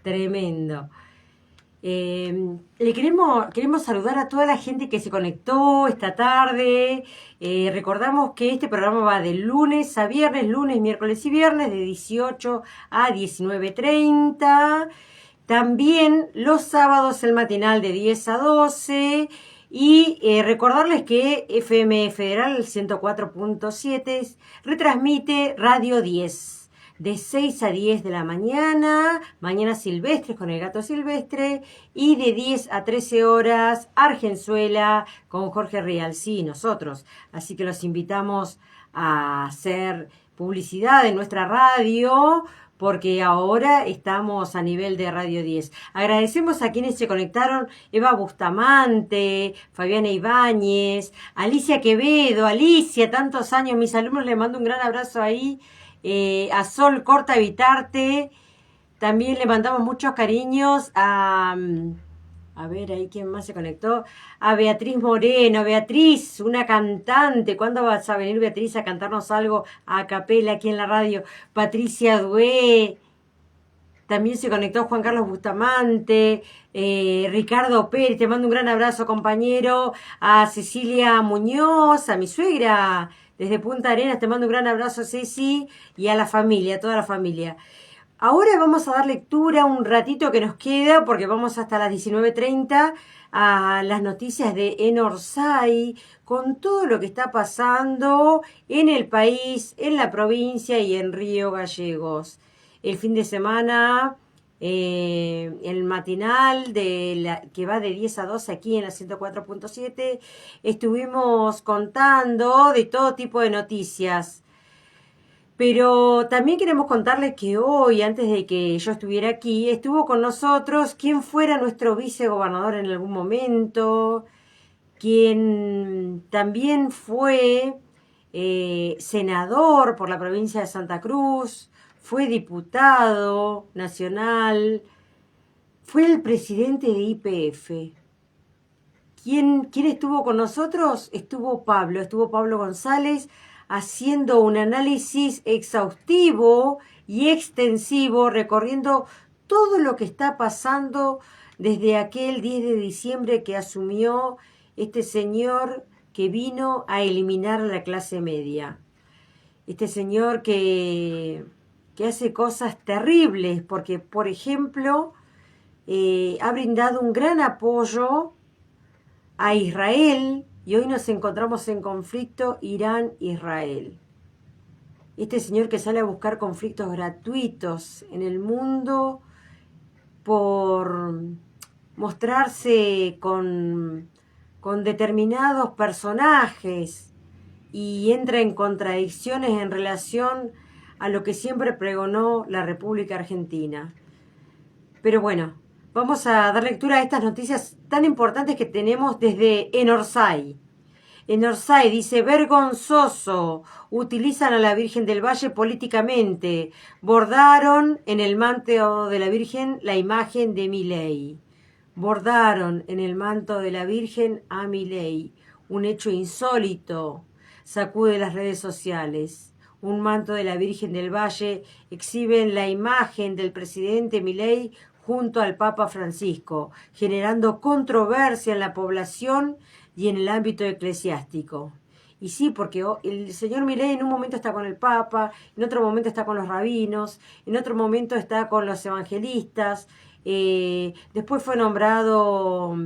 Tremendo. Le queremos saludar a toda la gente que se conectó esta tarde. Recordamos que este programa va de lunes a viernes, lunes, miércoles y viernes, de 18 a 19:30. También los sábados el matinal de 10 a 12. Y recordarles que FM Federal 104.7 retransmite Radio 10. De 6 a 10 de la mañana, Mañanas Silvestres con el Gato Silvestre, y de 10 a 13 horas, Argenzuela con Jorge Rialcí y nosotros. Así que los invitamos a hacer publicidad en nuestra radio, porque ahora estamos a nivel de Radio 10. Agradecemos a quienes se conectaron: Eva Bustamante, Fabiana Ibáñez, Alicia Quevedo. Alicia, tantos años, mis alumnos, les mando un gran abrazo ahí. A Sol Corta Evitarte, también le mandamos muchos cariños a ver, ahí quién más se conectó, a Beatriz Moreno. Beatriz, una cantante, ¿cuándo vas a venir, Beatriz, a cantarnos algo a capela aquí en la radio? Patricia Dué, también se conectó Juan Carlos Bustamante, Ricardo Pérez, te mando un gran abrazo, compañero, a Cecilia Muñoz, a mi suegra desde Punta Arenas, te mando un gran abrazo, Ceci, y a la familia, a toda la familia. Ahora vamos a dar lectura un ratito que nos queda, porque vamos hasta las 19:30, a las noticias de Enorsay, con todo lo que está pasando en el país, en la provincia y en Río Gallegos. El fin de semana, el matinal que va de 10 a 12 aquí en la 104.7, estuvimos contando de todo tipo de noticias. Pero también queremos contarles que hoy, antes de que yo estuviera aquí, estuvo con nosotros quien fuera nuestro vicegobernador en algún momento, quien también fue senador por la provincia de Santa Cruz, fue diputado nacional, fue el presidente de YPF. ¿Quién estuvo con nosotros? Estuvo Pablo González, haciendo un análisis exhaustivo y extensivo, recorriendo todo lo que está pasando desde aquel 10 de diciembre que asumió este señor que vino a eliminar a la clase media. Este señor que hace cosas terribles, porque, por ejemplo, ha brindado un gran apoyo a Israel, y hoy nos encontramos en conflicto Irán-Israel. Este señor que sale a buscar conflictos gratuitos en el mundo por mostrarse con determinados personajes, y entra en contradicciones en relación a lo que siempre pregonó la República Argentina. Pero bueno, vamos a dar lectura a estas noticias tan importantes que tenemos desde Enorsay. Enorsay dice: vergonzoso, utilizan a la Virgen del Valle políticamente, bordaron en el manto de la Virgen la imagen de Milei. Bordaron en el manto de la Virgen a Milei, un hecho insólito, sacude las redes sociales. Un manto de la Virgen del Valle exhiben la imagen del presidente Milei junto al Papa Francisco, generando controversia en la población y en el ámbito eclesiástico. Y sí, porque el señor Milei en un momento está con el Papa, en otro momento está con los rabinos, en otro momento está con los evangelistas, después fue nombrado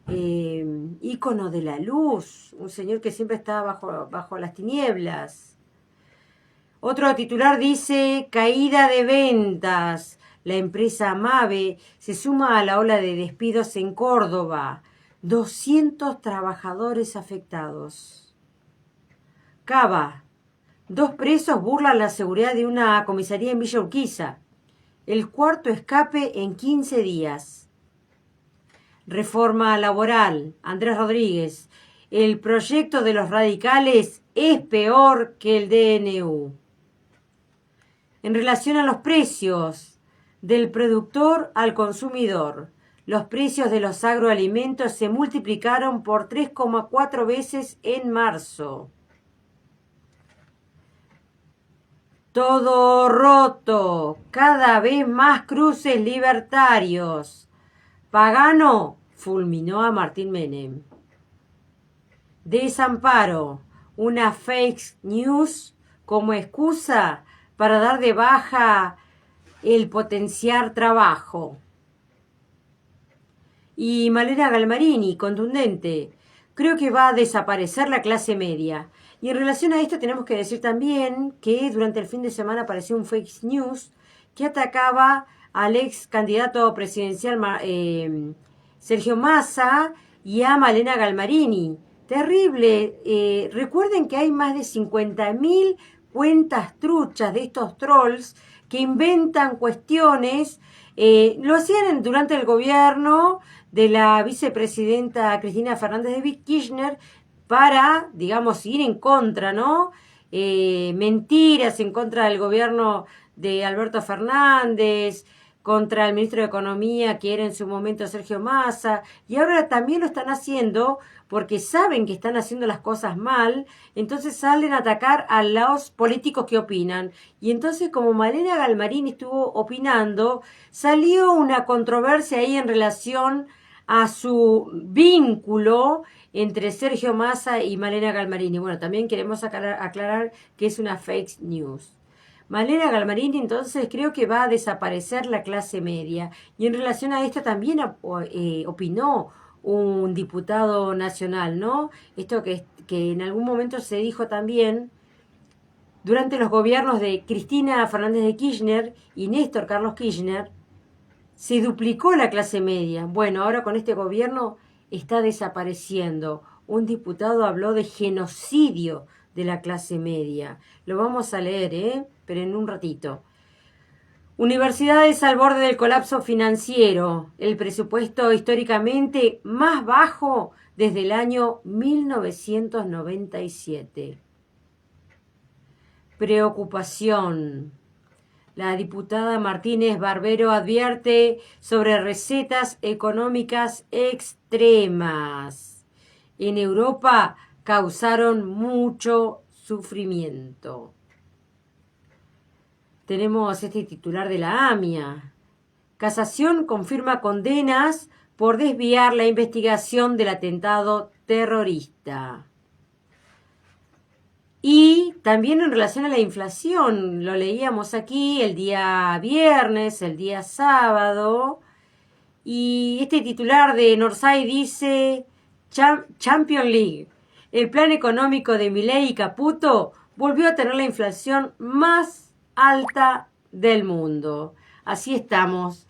ícono de la luz, un señor que siempre está bajo las tinieblas. Otro titular dice, caída de ventas. La empresa Mave se suma a la ola de despidos en Córdoba. 200 trabajadores afectados. Cava. 2 presos burlan la seguridad de una comisaría en Villa Urquiza. El cuarto escape en 15 días. Reforma laboral. Andrés Rodríguez. El proyecto de los radicales es peor que el DNU. En relación a los precios, del productor al consumidor, los precios de los agroalimentos se multiplicaron por 3,4 veces en marzo. Todo roto, cada vez más cruces libertarios. Pagano fulminó a Martín Menem. Desamparo, una fake news como excusa para dar de baja el potenciar trabajo. Y Malena Galmarini, contundente, creo que va a desaparecer la clase media. Y en relación a esto tenemos que decir también que durante el fin de semana apareció un fake news que atacaba al ex candidato presidencial Sergio Massa y a Malena Galmarini. Terrible. Recuerden que hay más de 50.000 cuentas truchas de estos trolls que inventan cuestiones. Lo hacían durante el gobierno de la vicepresidenta Cristina Fernández de Kirchner para, digamos, ir en contra, ¿no? Mentiras en contra del gobierno de Alberto Fernández, contra el ministro de Economía, que era en su momento Sergio Massa, y ahora también lo están haciendo porque saben que están haciendo las cosas mal, entonces salen a atacar a los políticos que opinan. Y entonces, como Malena Galmarini estuvo opinando, salió una controversia ahí en relación a su vínculo entre Sergio Massa y Malena Galmarini. Bueno, también queremos aclarar que es una fake news. Malena Galmarini entonces creo que va a desaparecer la clase media. Y en relación a esto también opinó un diputado nacional, ¿no? Esto que en algún momento se dijo también durante los gobiernos de Cristina Fernández de Kirchner y Néstor Carlos Kirchner, se duplicó la clase media. Bueno, ahora con este gobierno está desapareciendo. Un diputado habló de genocidio de la clase media. Lo vamos a leer, pero en un ratito. Universidades al borde del colapso financiero. El presupuesto históricamente más bajo desde el año 1997. Preocupación. La diputada Martínez Barbero advierte sobre recetas económicas extremas. En Europa causaron mucho sufrimiento. Tenemos este titular de la AMIA. Casación confirma condenas por desviar la investigación del atentado terrorista. Y también en relación a la inflación, lo leíamos aquí el día viernes, el día sábado, y este titular de Norsay dice Champions League. El plan económico de Milei y Caputo volvió a tener la inflación más alta del mundo. Así estamos.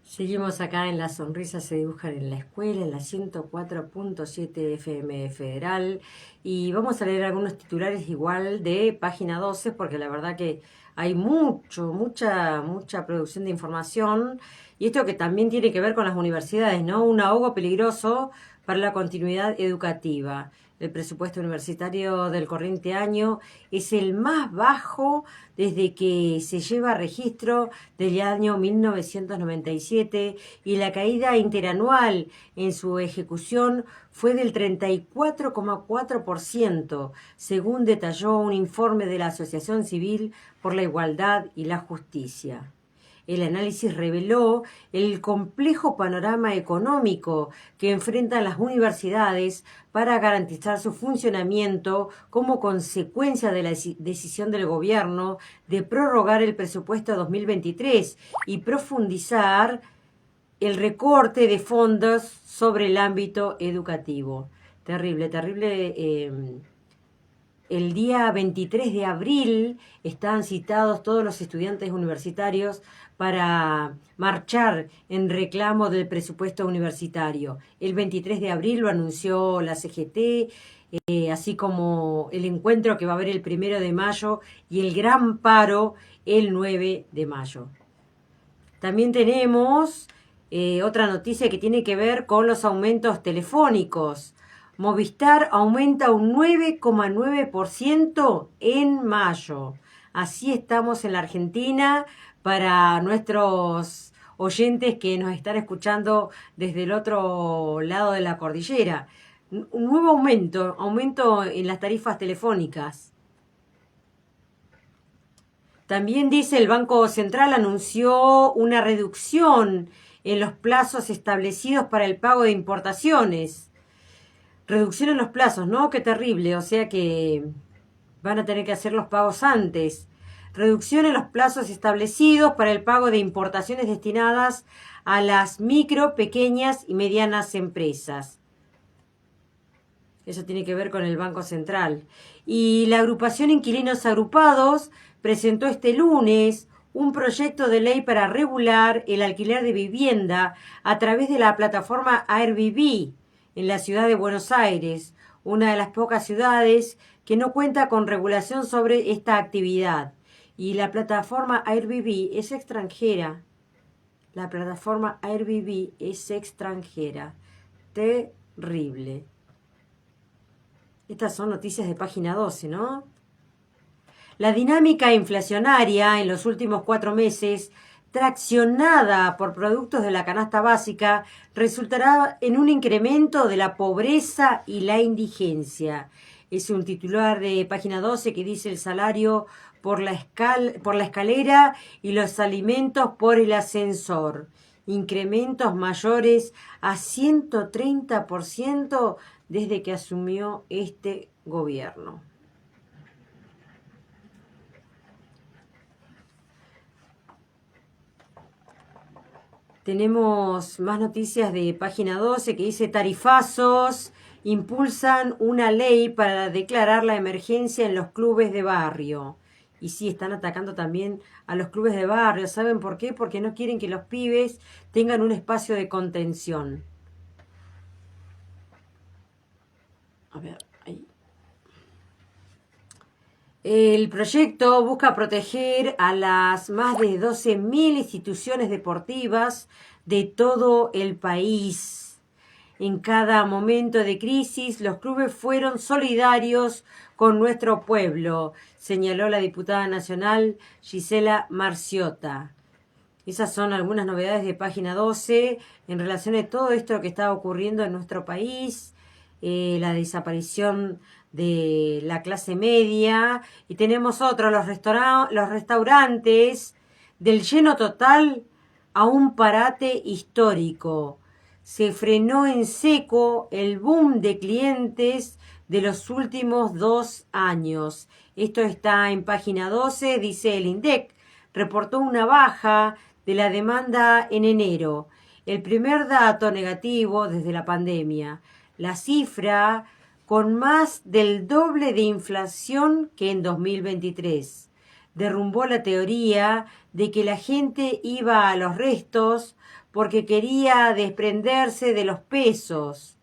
Seguimos acá en Las Sonrisas se dibujan en la escuela, en la 104.7 FM Federal, y vamos a leer algunos titulares igual de página 12 porque la verdad que hay mucha producción de información, y esto que también tiene que ver con las universidades, ¿no? Un ahogo peligroso para la continuidad educativa. El presupuesto universitario del corriente año es el más bajo desde que se lleva registro del año 1997, y la caída interanual en su ejecución fue del 34,4%, según detalló un informe de la Asociación Civil por la Igualdad y la Justicia. El análisis reveló el complejo panorama económico que enfrentan las universidades para garantizar su funcionamiento como consecuencia de la decisión del gobierno de prorrogar el presupuesto 2023 y profundizar el recorte de fondos sobre el ámbito educativo. Terrible. El día 23 de abril están citados todos los estudiantes universitarios para marchar en reclamo del presupuesto universitario. El 23 de abril lo anunció la CGT, así como el encuentro que va a haber el 1 de mayo y el gran paro el 9 de mayo. También tenemos otra noticia que tiene que ver con los aumentos telefónicos. Movistar aumenta un 9,9% en mayo. Así estamos en la Argentina para nuestros oyentes que nos están escuchando desde el otro lado de la cordillera. Un nuevo aumento en las tarifas telefónicas. También dice el Banco Central anunció una reducción en los plazos establecidos para el pago de importaciones. Reducción en los plazos, ¿no? Qué terrible, o sea que van a tener que hacer los pagos antes. Reducción en los plazos establecidos para el pago de importaciones destinadas a las micro, pequeñas y medianas empresas. Eso tiene que ver con el Banco Central. Y la agrupación Inquilinos Agrupados presentó este lunes un proyecto de ley para regular el alquiler de vivienda a través de la plataforma Airbnb en la ciudad de Buenos Aires, una de las pocas ciudades que no cuenta con regulación sobre esta actividad. Y la plataforma Airbnb es extranjera. La plataforma Airbnb es extranjera. Terrible. Estas son noticias de página 12, ¿no? La dinámica inflacionaria en los últimos 4 meses, traccionada por productos de la canasta básica, resultará en un incremento de la pobreza y la indigencia. Es un titular de página 12 que dice el salario por la escalera y los alimentos por el ascensor. Incrementos mayores a 130% desde que asumió este gobierno. Tenemos más noticias de página 12 que dice tarifazos impulsan una ley para declarar la emergencia en los clubes de barrio. Y sí, están atacando también a los clubes de barrio. ¿Saben por qué? Porque no quieren que los pibes tengan un espacio de contención. A ver, ahí. El proyecto busca proteger a las más de 12.000 instituciones deportivas de todo el país. En cada momento de crisis, los clubes fueron solidarios con nuestro pueblo, señaló la diputada nacional Gisela Marciota. Esas son algunas novedades de página 12 en relación a todo esto que está ocurriendo en nuestro país, la desaparición de la clase media, y tenemos otros, los restaurantes, del lleno total a un parate histórico. Se frenó en seco el boom de clientes de los últimos 2 años. Esto está en página 12, dice el INDEC. Reportó una baja de la demanda en enero, el primer dato negativo desde la pandemia. La cifra con más del doble de inflación que en 2023. Derrumbó la teoría de que la gente iba a los restos porque quería desprenderse de los pesos.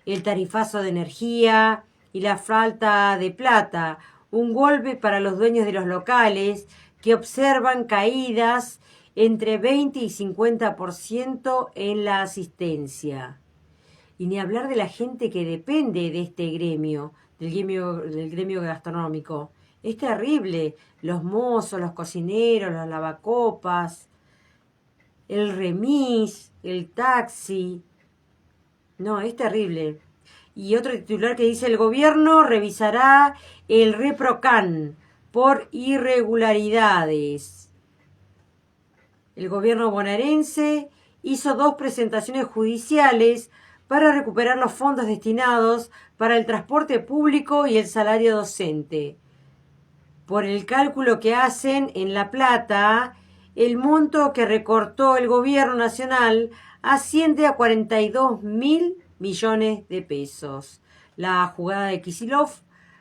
El tarifazo de energía y la falta de plata, un golpe para los dueños de los locales que observan caídas entre 20 y 50% en la asistencia. Y ni hablar de la gente que depende de este gremio, del gremio gastronómico. Es terrible. Los mozos, los cocineros, los lavacopas, el remis, el taxi. No, es terrible. Y otro titular que dice: el gobierno revisará el ReproCan por irregularidades. El gobierno bonaerense hizo 2 presentaciones judiciales para recuperar los fondos destinados para el transporte público y el salario docente. Por el cálculo que hacen en La Plata, el monto que recortó el gobierno nacional asciende a 42.000 millones de pesos. La jugada de Kicillof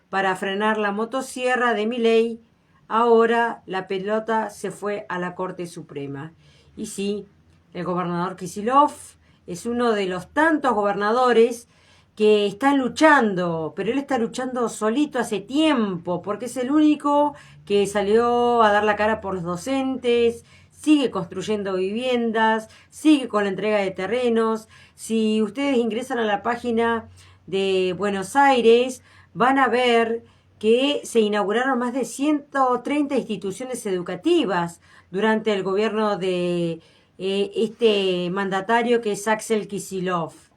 para frenar la motosierra de Milei, ahora la pelota se fue a la Corte Suprema. Y sí, el gobernador Kicillof es uno de los tantos gobernadores que están luchando, pero él está luchando solito hace tiempo, porque es el único que salió a dar la cara por los docentes, sigue construyendo viviendas, sigue con la entrega de terrenos. Si ustedes ingresan a la página de Buenos Aires, van a ver que se inauguraron más de 130 instituciones educativas durante el gobierno de este mandatario que es Axel Kicillof.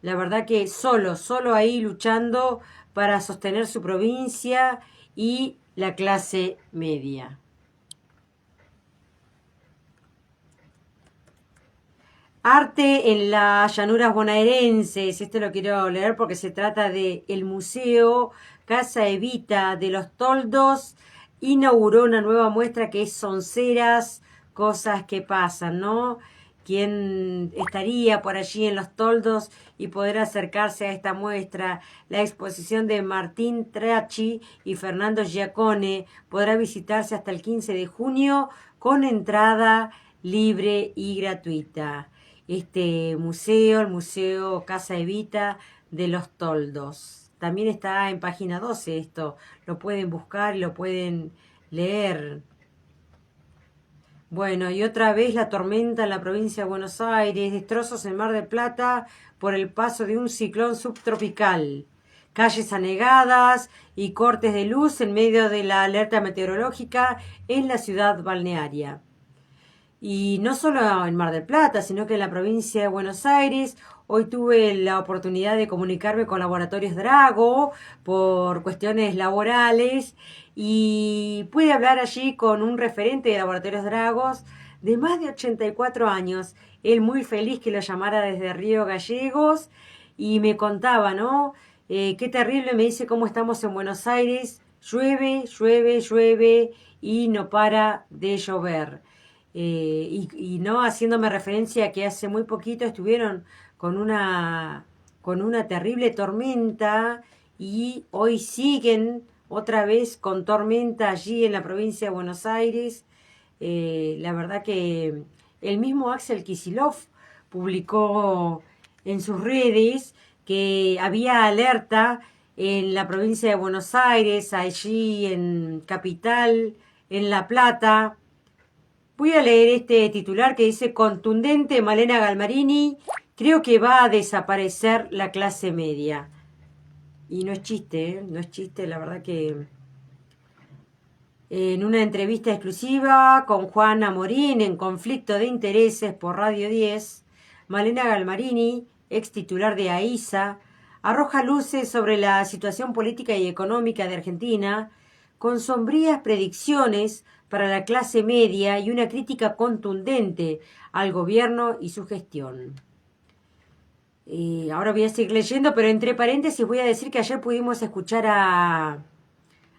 La verdad que solo ahí luchando para sostener su provincia y la clase media. Arte en las llanuras bonaerenses. Este lo quiero leer porque se trata de el Museo Casa Evita de los Toldos. Inauguró una nueva muestra que es Sonceras, cosas que pasan, ¿no? ¿Quién estaría por allí en los Toldos y poder acercarse a esta muestra? La exposición de Martín Tracci y Fernando Giacone podrá visitarse hasta el 15 de junio con entrada libre y gratuita. Este museo, el Museo Casa Evita de los Toldos. También está en página 12 esto. Lo pueden buscar y lo pueden leer. Bueno, y otra vez la tormenta en la provincia de Buenos Aires, destrozos en Mar del Plata por el paso de un ciclón subtropical, calles anegadas y cortes de luz en medio de la alerta meteorológica en la ciudad balnearia. Y no solo en Mar del Plata, sino que en la provincia de Buenos Aires. Hoy tuve la oportunidad de comunicarme con Laboratorios Drago por cuestiones laborales y pude hablar allí con un referente de Laboratorios Dragos de más de 84 años. Él muy feliz que lo llamara desde Río Gallegos y me contaba, ¿no? Qué terrible, me dice, cómo estamos en Buenos Aires. Llueve, llueve, llueve y no para de llover. Y no haciéndome referencia a que hace muy poquito estuvieron con una terrible tormenta y hoy siguen otra vez con tormenta allí en la provincia de Buenos Aires. La verdad que el mismo Axel Kicillof publicó en sus redes que había alerta en la provincia de Buenos Aires, allí en Capital, en La Plata. Voy a leer este titular que dice: contundente Malena Galmarini, creo que va a desaparecer la clase media. Y no es chiste, ¿eh? No es chiste, la verdad que... En una entrevista exclusiva con Juana Morín en Conflicto de Intereses por Radio 10, Malena Galmarini, ex titular de AISA, arroja luces sobre la situación política y económica de Argentina, con sombrías predicciones para la clase media y una crítica contundente al gobierno y su gestión. Ahora voy a seguir leyendo, pero entre paréntesis voy a decir que ayer pudimos escuchar a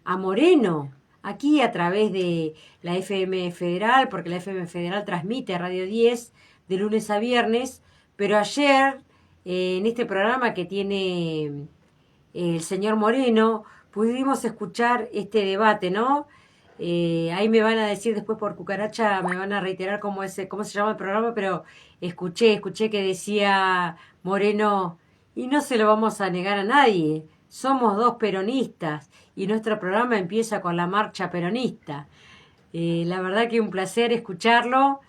Moreno, aquí a través de la FM Federal, porque la FM Federal transmite Radio 10 de lunes a viernes, pero ayer, en este programa que tiene el señor Moreno, pudimos escuchar este debate, ¿no? Ahí me van a decir después por cucaracha, me van a reiterar cómo se llama el programa, pero escuché que decía Moreno, y no se lo vamos a negar a nadie, somos dos peronistas y nuestro programa empieza con la marcha peronista. La verdad que un placer escucharlo.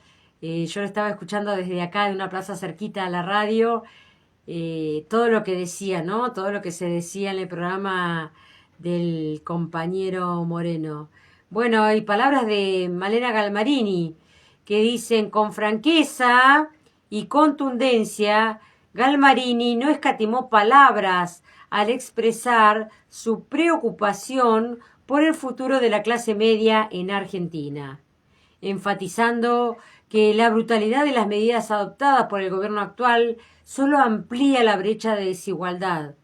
Yo lo estaba escuchando desde acá, de una plaza cerquita a la radio. Todo lo que decía, ¿no? Todo lo que se decía en el programa del compañero Moreno. Bueno, y palabras de Malena Galmarini, que dicen: con franqueza y contundencia, Galmarini no escatimó palabras al expresar su preocupación por el futuro de la clase media en Argentina, enfatizando que la brutalidad de las medidas adoptadas por el gobierno actual solo amplía la brecha de desigualdad.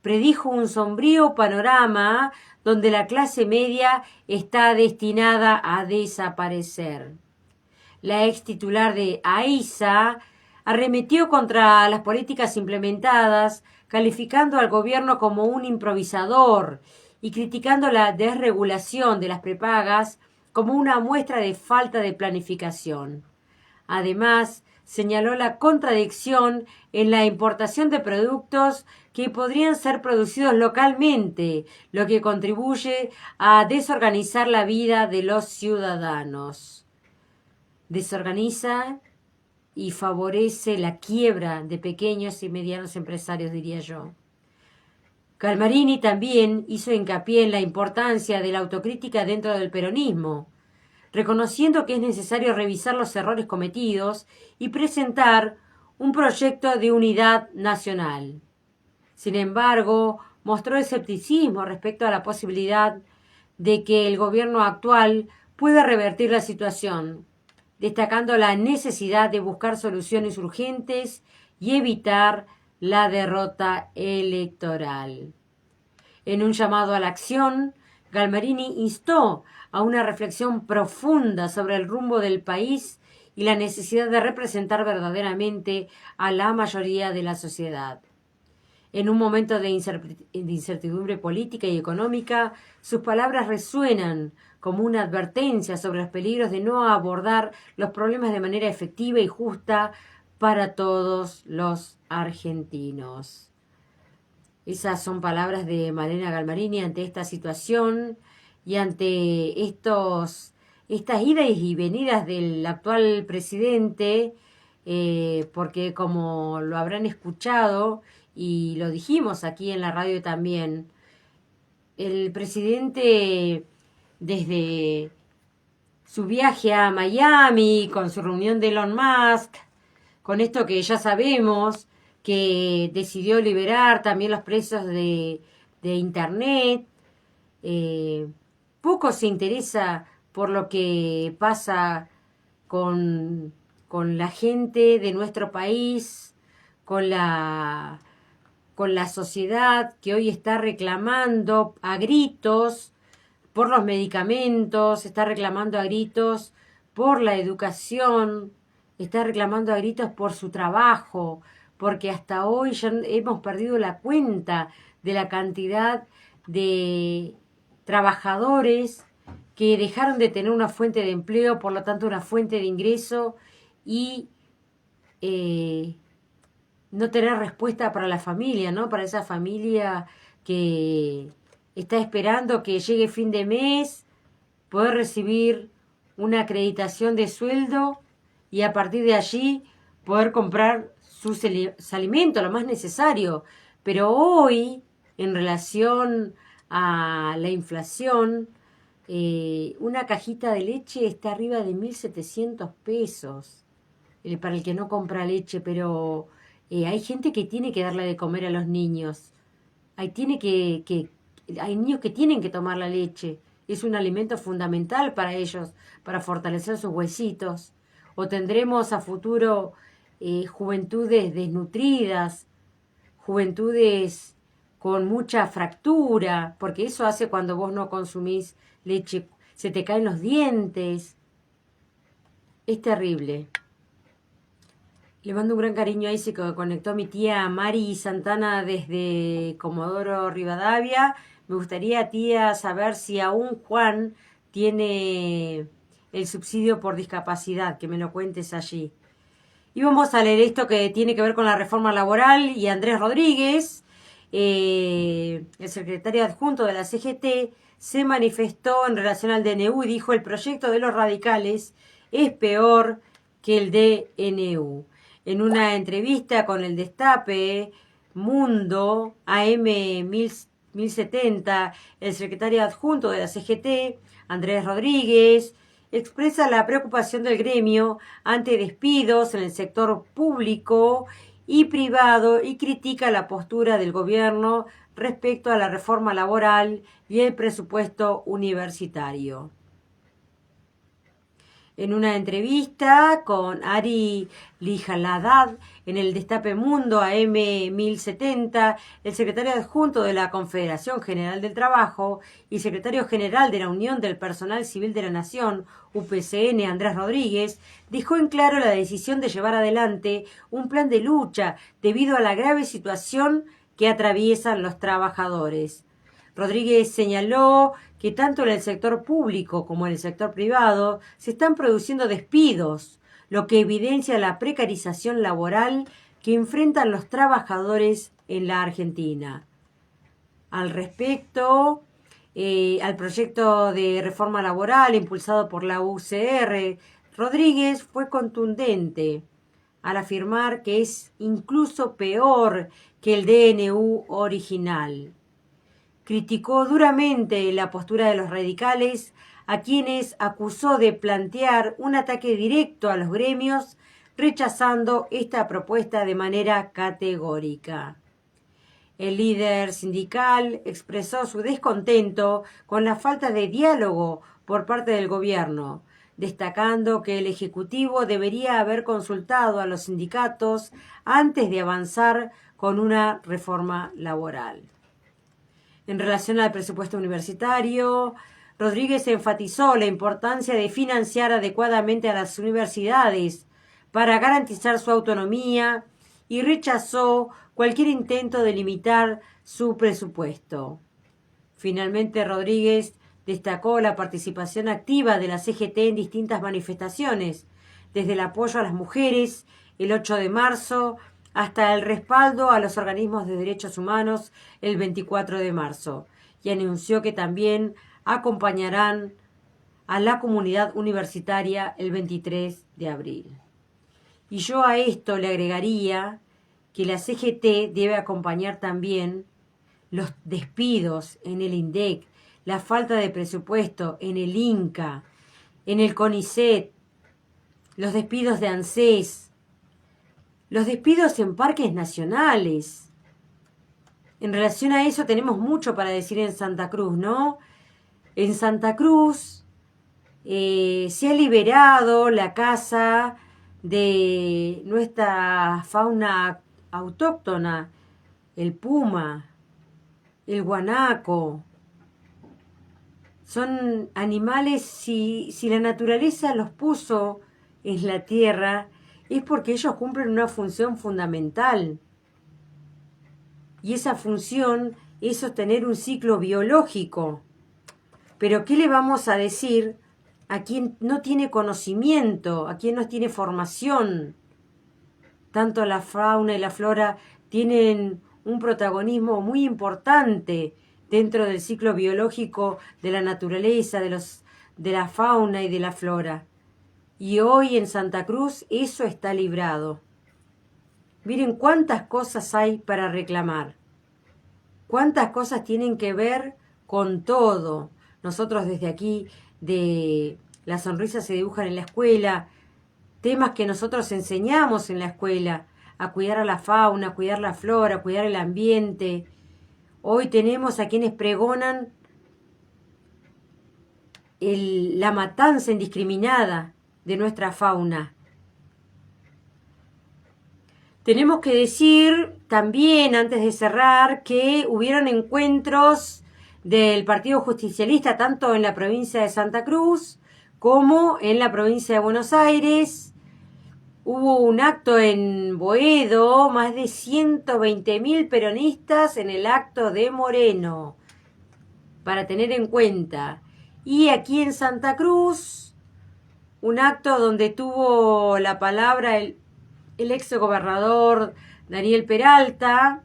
Predijo un sombrío panorama donde la clase media está destinada a desaparecer. La ex titular de AISA arremetió contra las políticas implementadas, calificando al gobierno como un improvisador y criticando la desregulación de las prepagas como una muestra de falta de planificación. Además, señaló la contradicción en la importación de productos que podrían ser producidos localmente, lo que contribuye a desorganizar la vida de los ciudadanos. Desorganiza y favorece la quiebra de pequeños y medianos empresarios, diría yo. Galmarini también hizo hincapié en la importancia de la autocrítica dentro del peronismo, reconociendo que es necesario revisar los errores cometidos y presentar un proyecto de unidad nacional. Sin embargo, mostró escepticismo respecto a la posibilidad de que el gobierno actual pueda revertir la situación, destacando la necesidad de buscar soluciones urgentes y evitar la derrota electoral. En un llamado a la acción, Galmarini instó a una reflexión profunda sobre el rumbo del país y la necesidad de representar verdaderamente a la mayoría de la sociedad. En un momento de incertidumbre política y económica, sus palabras resuenan como una advertencia sobre los peligros de no abordar los problemas de manera efectiva y justa para todos los argentinos. Esas son palabras de Malena Galmarini ante esta situación y ante estas idas y venidas del actual presidente, porque como lo habrán escuchado y lo dijimos aquí en la radio también, el presidente, desde su viaje a Miami, con su reunión de Elon Musk, con esto que ya sabemos, que decidió liberar también los presos de Internet, poco se interesa por lo que pasa con la gente de nuestro país, con la sociedad que hoy está reclamando a gritos por los medicamentos, está reclamando a gritos por la educación, está reclamando a gritos por su trabajo, porque hasta hoy ya hemos perdido la cuenta de la cantidad de trabajadores que dejaron de tener una fuente de empleo, por lo tanto una fuente de ingreso, y no tener respuesta para la familia, ¿no? Para esa familia que está esperando que llegue fin de mes, poder recibir una acreditación de sueldo y a partir de allí poder comprar sus alimentos, lo más necesario. Pero hoy, en relación a la inflación, una cajita de leche está arriba de 1.700 pesos para el que no compra leche, pero hay gente que tiene que darle de comer a los niños. Hay niños que tienen que tomar la leche. Es un alimento fundamental para ellos, para fortalecer sus huesitos. O tendremos a futuro juventudes desnutridas, juventudes con mucha fractura, porque eso hace cuando vos no consumís leche, se te caen los dientes. Es terrible. Le mando un gran cariño, ahí se conectó mi tía Mari Santana desde Comodoro Rivadavia. Me gustaría, tía, saber si aún Juan tiene el subsidio por discapacidad, que me lo cuentes allí. Y vamos a leer esto que tiene que ver con la reforma laboral y Andrés Rodríguez, el secretario adjunto de la CGT, se manifestó en relación al DNU y dijo: el proyecto de los radicales es peor que el DNU. En una entrevista con el Destape Mundo AM 1070, el secretario adjunto de la CGT, Andrés Rodríguez, expresa la preocupación del gremio ante despidos en el sector público y privado y critica la postura del gobierno respecto a la reforma laboral y el presupuesto universitario. En una entrevista con Ari Lijaladad en el Destape Mundo AM 1070, el secretario adjunto de la Confederación General del Trabajo y secretario general de la Unión del Personal Civil de la Nación, UPCN, Andrés Rodríguez, dejó en claro la decisión de llevar adelante un plan de lucha debido a la grave situación que atraviesan los trabajadores. Rodríguez señaló que tanto en el sector público como en el sector privado se están produciendo despidos, lo que evidencia la precarización laboral que enfrentan los trabajadores en la Argentina. Al respecto, al proyecto de reforma laboral impulsado por la UCR, Rodríguez fue contundente al afirmar que es incluso peor que el DNU original. Criticó duramente la postura de los radicales, a quienes acusó de plantear un ataque directo a los gremios, rechazando esta propuesta de manera categórica. El líder sindical expresó su descontento con la falta de diálogo por parte del gobierno, destacando que el Ejecutivo debería haber consultado a los sindicatos antes de avanzar con una reforma laboral. En relación al presupuesto universitario, Rodríguez enfatizó la importancia de financiar adecuadamente a las universidades para garantizar su autonomía y rechazó cualquier intento de limitar su presupuesto. Finalmente, Rodríguez destacó la participación activa de la CGT en distintas manifestaciones, desde el apoyo a las mujeres el 8 de marzo hasta el respaldo a los organismos de derechos humanos el 24 de marzo, y anunció que también acompañarán a la comunidad universitaria el 23 de abril. Y yo a esto le agregaría que la CGT debe acompañar también los despidos en el INDEC, la falta de presupuesto en el INCA, en el CONICET, los despidos de ANSES, los despidos en parques nacionales. En relación a eso tenemos mucho para decir en Santa Cruz, ¿no? En Santa Cruz se ha liberado la caza de nuestra fauna autóctona, el puma, el guanaco. Son animales, si la naturaleza los puso en la tierra, es porque ellos cumplen una función fundamental. Y esa función es sostener un ciclo biológico. Pero ¿qué le vamos a decir a quien no tiene conocimiento, a quien no tiene formación? Tanto la fauna y la flora tienen un protagonismo muy importante dentro del ciclo biológico de la naturaleza, de la fauna y de la flora. Y hoy en Santa Cruz eso está librado. Miren cuántas cosas hay para reclamar. Cuántas cosas tienen que ver con todo. Nosotros desde aquí, de La Sonrisa se dibujan en la escuela, temas que nosotros enseñamos en la escuela, a cuidar a la fauna, a cuidar la flora, a cuidar el ambiente. Hoy tenemos a quienes pregonan la matanza indiscriminada de nuestra fauna. Tenemos que decir también, antes de cerrar, que hubieron encuentros del Partido Justicialista tanto en la provincia de Santa Cruz como en la provincia de Buenos Aires. Hubo un acto en Boedo, más de 120.000 peronistas en el acto de Moreno, para tener en cuenta. Y aquí en Santa Cruz, un acto donde tuvo la palabra el ex gobernador Daniel Peralta.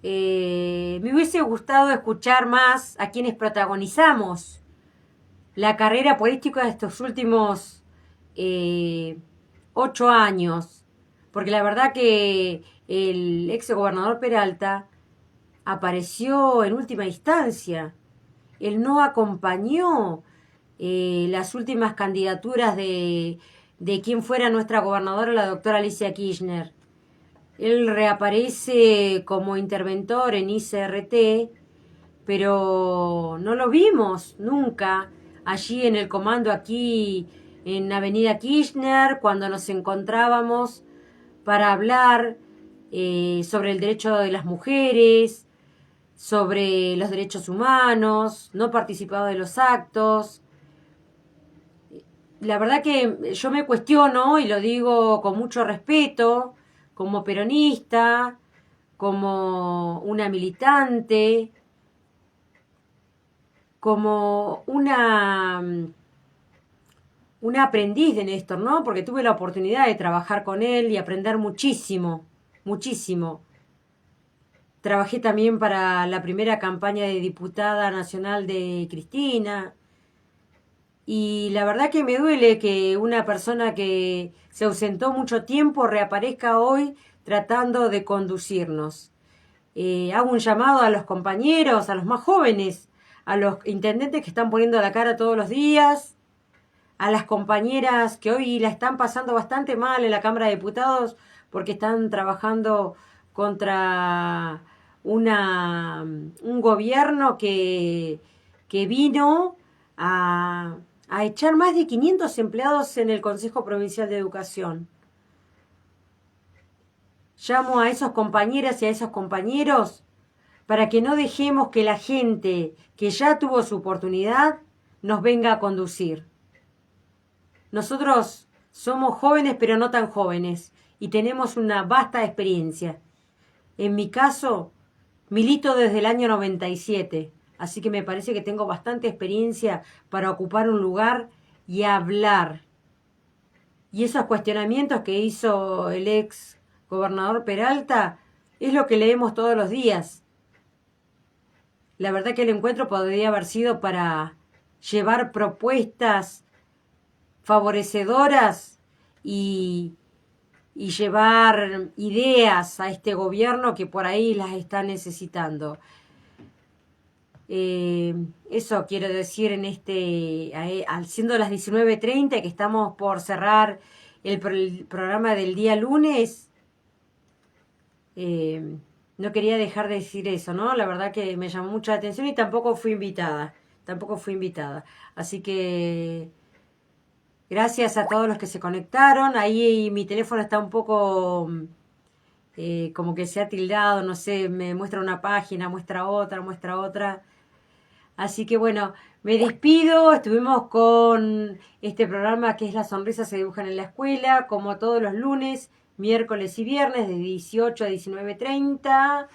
Me hubiese gustado escuchar más a quienes protagonizamos la carrera política de estos últimos 8 años, porque la verdad que el ex gobernador Peralta apareció en última instancia. Él no acompañó las últimas candidaturas de quien fuera nuestra gobernadora, la doctora Alicia Kirchner. Él reaparece como interventor en ICRT, pero no lo vimos nunca allí en el comando aquí en Avenida Kirchner, cuando nos encontrábamos para hablar sobre el derecho de las mujeres, sobre los derechos humanos, no participaba de los actos. La verdad que yo me cuestiono, y lo digo con mucho respeto, como peronista, como una militante, como una aprendiz de Néstor, ¿no? Porque tuve la oportunidad de trabajar con él y aprender muchísimo, muchísimo. Trabajé también para la primera campaña de diputada nacional de Cristina. Y la verdad que me duele que una persona que se ausentó mucho tiempo reaparezca hoy tratando de conducirnos. Hago un llamado a los compañeros, a los más jóvenes, a los intendentes que están poniendo la cara todos los días, a las compañeras que hoy la están pasando bastante mal en la Cámara de Diputados porque están trabajando contra un gobierno que vino a echar más de 500 empleados en el Consejo Provincial de Educación. Llamo a esos compañeras y a esos compañeros para que no dejemos que la gente que ya tuvo su oportunidad nos venga a conducir. Nosotros somos jóvenes pero no tan jóvenes y tenemos una vasta experiencia. En mi caso, milito desde el año 97. Así que me parece que tengo bastante experiencia para ocupar un lugar y hablar. Y esos cuestionamientos que hizo el ex gobernador Peralta es lo que leemos todos los días. La verdad que el encuentro podría haber sido para llevar propuestas favorecedoras y llevar ideas a este gobierno que por ahí las está necesitando. Eso quiero decir en siendo las 19:30 que estamos por cerrar el programa del día lunes. No quería dejar de decir eso, ¿no? La verdad que me llamó mucha atención y tampoco fui invitada. Así que gracias a todos los que se conectaron. Ahí mi teléfono está un poco como que se ha tildado, no sé, me muestra una página, muestra otra. Así que bueno, me despido. Estuvimos con este programa que es Las Sonrisas se dibujan en la escuela, como todos los lunes, miércoles y viernes de 18 a 19:30,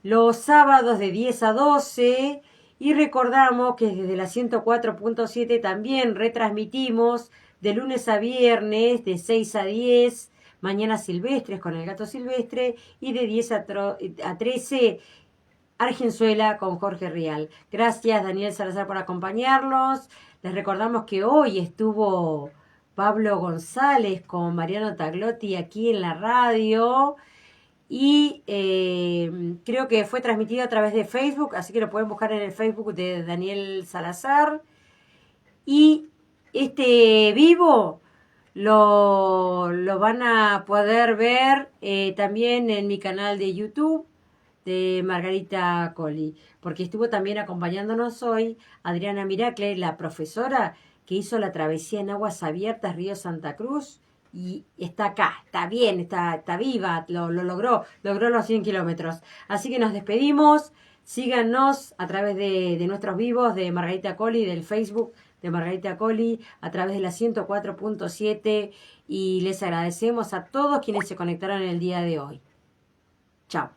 los sábados de 10 a 12, y recordamos que desde la 104.7 también retransmitimos de lunes a viernes de 6 a 10 Mañanas Silvestres con el Gato Silvestre y de 10 a 13 Argenzuela con Jorge Rial. Gracias Daniel Salazar por acompañarnos. Les recordamos que hoy estuvo Pablo González con Mariano Taglotti aquí en la radio y creo que fue transmitido a través de Facebook, así que lo pueden buscar en el Facebook de Daniel Salazar. Y este vivo lo van a poder ver también en mi canal de YouTube de Margarita Colli, porque estuvo también acompañándonos hoy Adriana Miracle, la profesora que hizo la travesía en aguas abiertas Río Santa Cruz, y está acá, está bien, está viva, lo logró los 100 kilómetros. Así que nos despedimos, síganos a través de nuestros vivos de Margarita Colli, del Facebook de Margarita Colli, a través de la 104.7, y les agradecemos a todos quienes se conectaron el día de hoy. Chao.